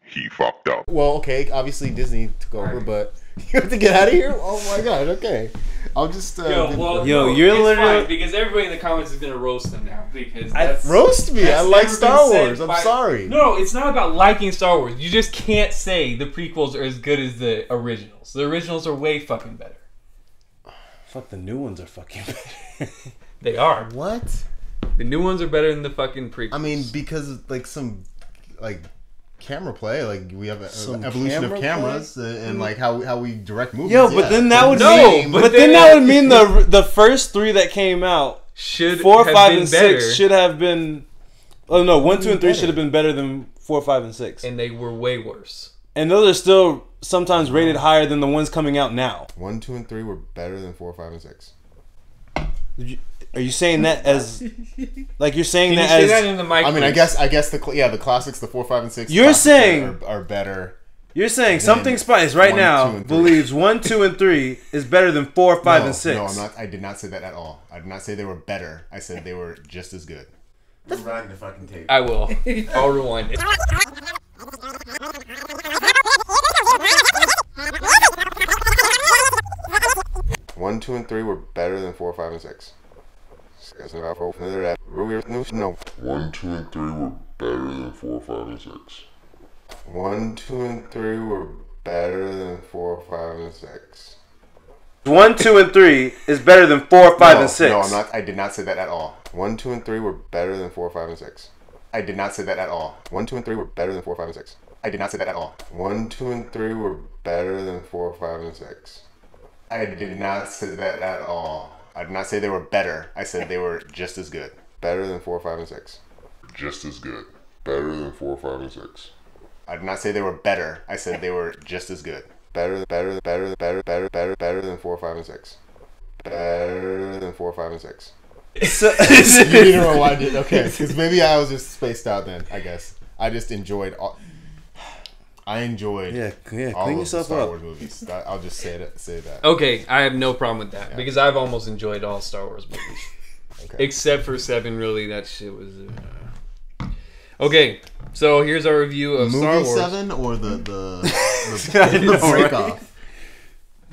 He fucked up. Well, okay, obviously Disney took over, but you have to get out of here? Oh my god, okay. I'll just... you're it's literally... fine, because everybody in the comments is going to roast them now. Because that's, roast me, I that's like never Star been said Wars, I'm by- sorry. No, it's not about liking Star Wars. You just can't say the prequels are as good as the originals. The originals are way fucking better. Fuck, the new ones are fucking better. They are. What? The new ones are better than the fucking prequels. I mean, because like some... like camera play, like we have Some an evolution of camera cameras and like how we direct movies. Yo, but then that would No, but then that would mean the first 3 that came out should 4, have 5, been and better, 6 should have been. Oh no, 1, 2, and 3 should have been better than 4, 5, and 6. and they were way worse. And those are still sometimes rated higher than the ones coming out now. 1, 2, and 3 were better than 4, 5, and 6. Are you saying that as like you're saying Can you that say as? that in the mic? I mean, please? I guess the classics, the 4, 5, and 6. You're classics saying- are better. You're saying Then something Spice right 1, 2, now and 3. believes 1, 2, and 3 is better than 4, 5, No, and 6. No, I'm not. I did not say that at all. I did not say they were better. I said they were just as good. Rewind the fucking tape. I will. I'll rewind it. One, 2, and 3 were better than 4, 5, and 6. No. 1, 2, and 3 were better than 4, 5, and 6. 1, 2, and 3 were better than 4, 5, and 6. 1, 2, and 3 is better than 4, 5, and 6. No, I'm not. I did not say that at all. 1, 2, and 3 were better than 4, 5, and 6. I did not say that at all. 1, 2, and 3 were better than 4, 5, and 6. I did not say that at all. 1, 2, and 3 were better than 4, 5, and 6. I did not say that at all. I did not say they were better. I said they were just as good. Better than 4, 5, and 6. Just as good. Better than 4, 5, and 6. I did not say they were better. I said they were just as good. Better than 4, 5, and 6. Better than 4, 5, and 6. You need to rewind it, okay? Because maybe I was just spaced out then. I guess I just enjoyed all. I enjoyed Yeah, all clean of the yourself Star up. Wars movies. I'll just say that. Okay, I have no problem with that Yeah. because I've almost enjoyed all Star Wars movies, Okay. except for 7. Really, that shit was. Okay, so here's our review of Movie Star Wars. 7 or the I know, break right? off.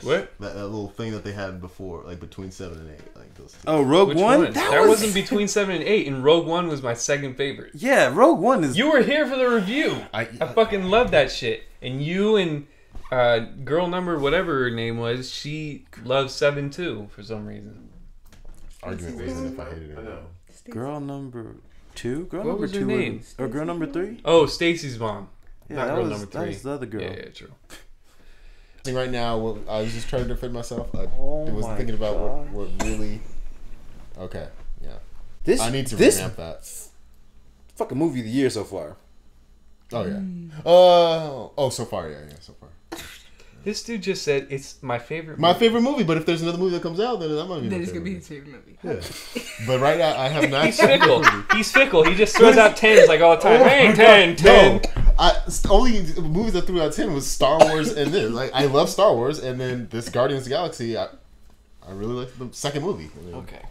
What? That little thing that they had before, like between 7 and 8, like those two. Oh, Rogue Which One? one? That wasn't between 7 and 8, and Rogue One was my second favorite. Yeah, Rogue One is. You were here for the review. I fucking love that shit. And you and girl number whatever her name was, she loves 7 too for some reason. Argument reason if I hated it. or not. Girl number 2? Girl What number was her 2 name? Or girl number 3? Oh, Stacy's mom. Yeah, Not that girl was, number 3. that was the other girl. Yeah, true. I think right now, I was just trying to defend myself. I Oh was my thinking about gosh. what really. Okay, yeah. This, I need to this revamp that. fucking movie of the year so far. Oh yeah. So far, yeah, so far. This dude just said it's my favorite My movie. favorite movie, but if there's another movie that comes out, then that might be. Then my it's gonna be favorite his favorite movie. movie. Yeah. But right now, I have not. He's fickle. He's fickle. He just throws out 10s like all the time. Hey, 10, 10. No, only movies that threw out 10 was Star Wars and this. Like I love Star Wars, and then this Guardians of the Galaxy. I really like the second movie. I mean, Okay.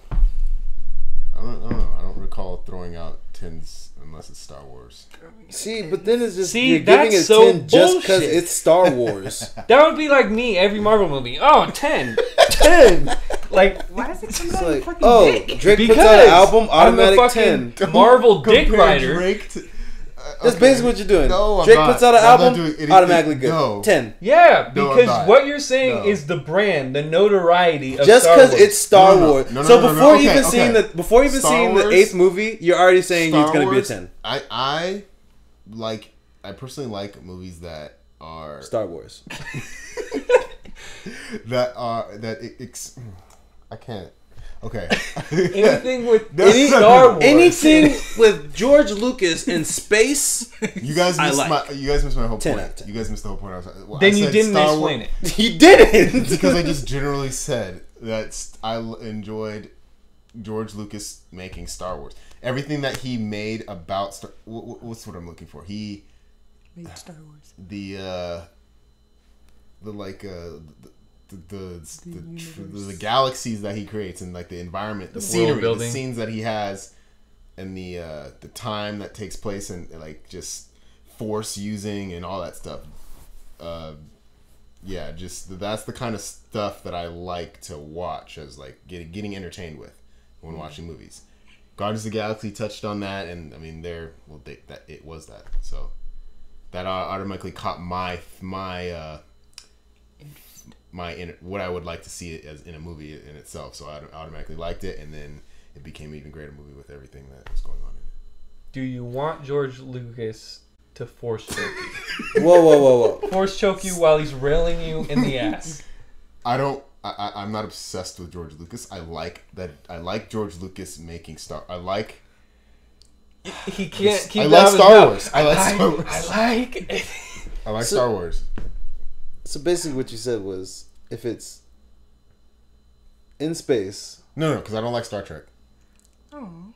I don't know. I don't recall throwing out 10s unless it's Star Wars. See, but then it's just See, you're giving that's it so 10 just because bullshit. it's Star Wars. That would be like me every Marvel movie. Oh, 10. 10. Like, Why is it coming It's out of like, fucking oh, dick? Drake because puts out an album, I'm a automatic fucking 10. Marvel dick Compare rider. Drake to, That's basically what you're doing. No, I'm Drake not. puts out an I'm not album, doing anything. automatically good. No. 10. Yeah, No, I'm because not. what you're saying No. is the brand, the notoriety of Just Star because Wars. it's Star No. Wars. No, So no, before okay, even seeing okay. the before even Star seeing the Wars- 8th movie, you're already saying it's going to be a Wars, 10. I personally like movies that are Star Wars. I can't. Okay. Anything with Star Wars. Anything with George Lucas in space. You guys missed my whole 10 point. out of 10. You guys missed the whole point. Then you didn't explain it. He didn't. Because I just generally said that I enjoyed George Lucas making Star Wars. Everything that he made about what's what I'm looking for. He made Star Wars. The galaxies that he creates and like the environment, the scenery, the scenes that he has, and the time that takes place and like just force using and all that stuff. Yeah, just that's the kind of stuff that I like to watch as like getting entertained with when watching movies. Guardians of the Galaxy touched on that, and I mean it was that, so that automatically caught my what I would like to see it as in a movie in itself. So I automatically liked it, and then it became an even greater movie with everything that was going on in it. Do you want George Lucas to force choke you? Whoa. Force choke you while he's railing you in the ass. I'm not obsessed with George Lucas. I like George Lucas making Star. He can't keep. I like Star Wars. I like Star Wars. So basically, what you said was, if it's in space. No, because I don't like Star Trek. Oh.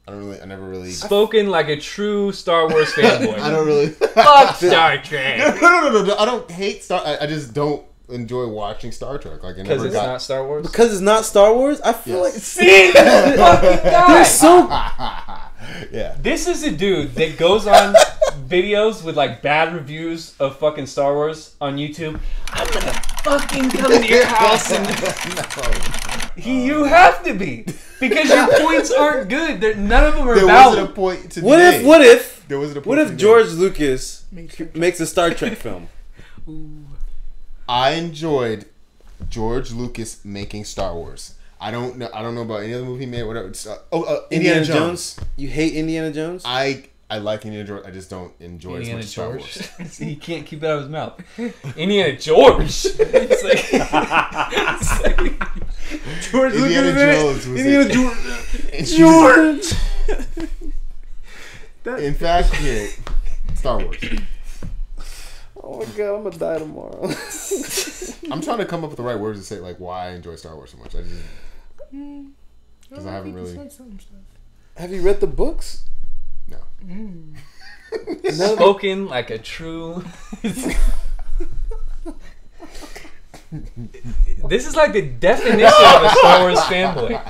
I never really spoken like a true Star Wars fanboy. I don't really fuck Star Trek. No. I don't hate Star. I just don't enjoy watching Star Trek. Like because it's not Star Wars. Because it's not Star Wars. I feel like see this fucking guy. There's so yeah. This is a dude that goes on videos with like bad reviews of fucking Star Wars on YouTube. I'm gonna fucking come to your house and you have to be because your points aren't good. None of them are valid. Wasn't a point today. What if there wasn't a point what if today. George Lucas makes a Star Trek film? Ooh. I enjoyed George Lucas making Star Wars. I don't know about any other movie he made. Whatever. Indiana Jones. You hate Indiana Jones? I like Indiana Jones. I just don't enjoy Indiana as much George. Star Wars. He can't keep it out of his mouth. Indiana George. It's like George Indiana Jones was Indiana George. In fact, here, Star Wars. Oh my god, I'm gonna die tomorrow. I'm trying to come up with the right words to say like why I enjoy Star Wars so much. I just because I haven't really. Have you read the books? No. Spoken like a true. This is like the definition of a Star Wars fanboy.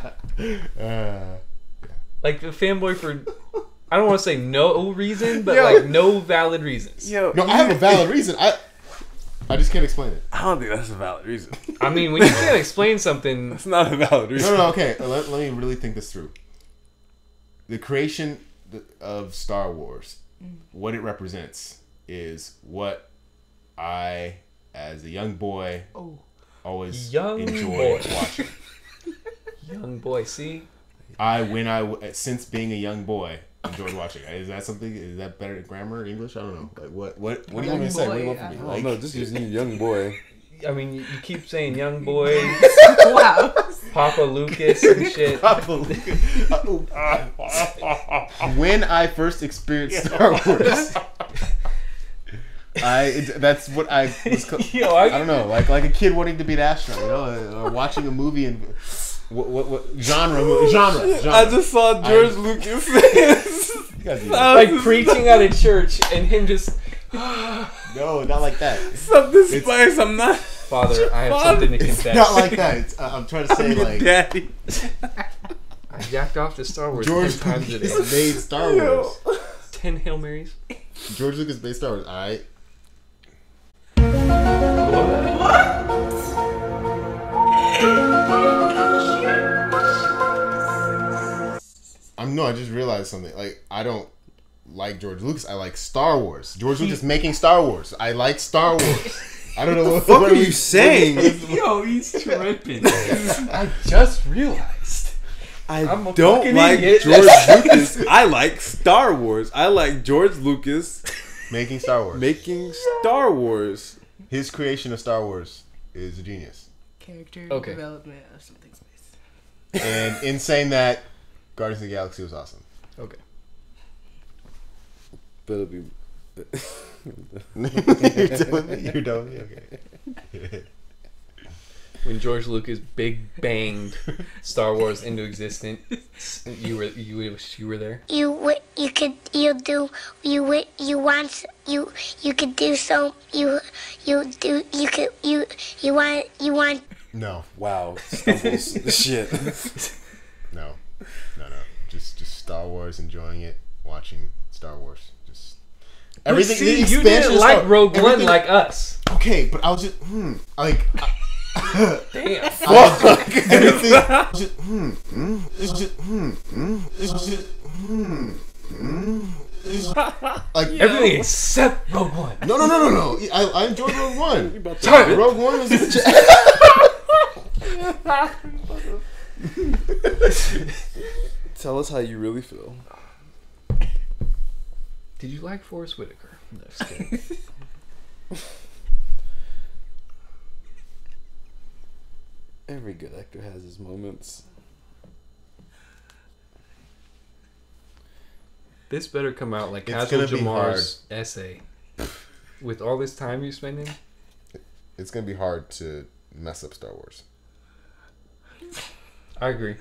Like the fanboy for. I don't want to say no reason, but like no valid reasons. No, I have a valid reason. I just can't explain it. I don't think that's a valid reason. I mean, when you can't explain something, it's not a valid reason. No, okay. Let me really think this through. The creation of Star Wars, what it represents, is what I, as a young boy, always enjoyed watching. Young boy, see? Since being a young boy, enjoyed watching. Is that something? Is that better grammar, English? I don't know. Like what do you want me to say? What do you want from me? I don't know. Just using young boy. I mean, you keep saying young boy. Wow. Papa Lucas and shit. Papa Lucas. When I first experienced Star Wars, that's what I was. I don't know, like a kid wanting to be an astronaut, you know, or watching a movie and what genre? I just saw George Lucas like preaching at a church and him just. No, not like that. Something spice. I'm not. Father, I have something to confess. It's not like that. I'm trying to say like. Daddy. I jacked off to Star Wars George 10 times a day. Lucas made Star Wars. 10 Hail Marys. George Lucas made Star Wars. All right. I just realized something. Like, I don't like George Lucas. I like Star Wars. George Lucas making Star Wars. I like Star Wars. I don't know what are you saying? Yo, he's tripping. I just realized. I don't like George Lucas. I like Star Wars. I like George Lucas making Star Wars. Making Star Wars. His creation of Star Wars is a genius. Character development of something space. And in saying that, Guardians of the Galaxy was awesome. Okay. But it'll be. You're done with me? Okay. When George Lucas big banged Star Wars into existence, you were there. You could want. No. Wow. Stumbles. Shit. No. Just Star Wars, enjoying it, watching Star Wars. Just everything. See, the you expansion didn't of like Star- Rogue One everything- like us. Okay, but I was just like. Damn. Fuck. Everything. It's just like Everything except Rogue One. No. I enjoyed Rogue One. Rogue One was. Tell us how you really feel. Did you like Forrest Whitaker? No, just kidding. Every good actor has his moments. This better come out like It's Hazel gonna be Jamar's essay. With all this time you're spending? It's gonna be hard to mess up Star Wars. I agree.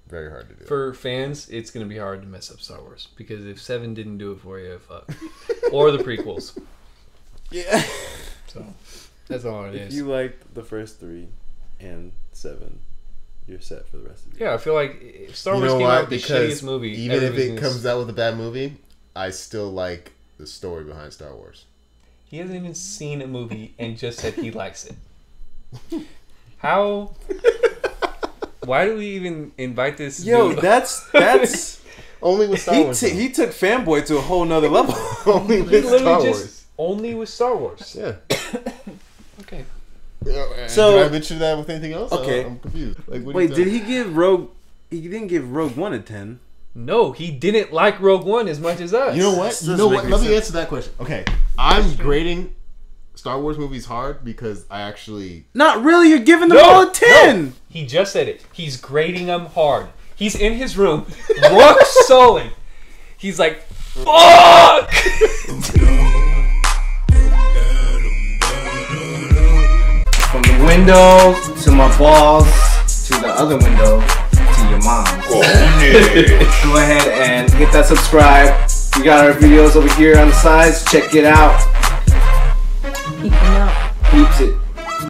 Very hard to do. For fans, it's going to be hard to mess up Star Wars. Because if 7 didn't do it for you, fuck. Or the prequels. Yeah. So, that's all it If is. you liked the first 3 and 7, you're set for the rest of the year. Yeah, I feel like if Star You Wars know came why? out with the Because shittiest movie, even if it everybody's comes out with a bad movie, I still like the story behind Star Wars. He hasn't even seen a movie and just said he likes it. How? Why do we even invite this? Yo, dude? that's Only with Star Wars. he took fanboy to a whole nother level. Only He with literally Star just Wars. only with Star Wars. Yeah. Okay. So- did I mention that with anything else? Okay. I'm confused. Like, what Wait, do you did he give Rogue? He didn't give Rogue One a 10. No, he didn't like Rogue One as much as us. You know what? This You doesn't know make what? any Let me sense. answer that question. Okay, I'm grading Star Wars movies hard because I actually. Not really. You're giving them No, all a 10. He just said it. He's grading them hard. He's in his room, rock solid. He's like, fuck! From the window to my balls to the other window to your mom. Go ahead and hit that subscribe. We got our videos over here on the sides. Check it out. Peeps it.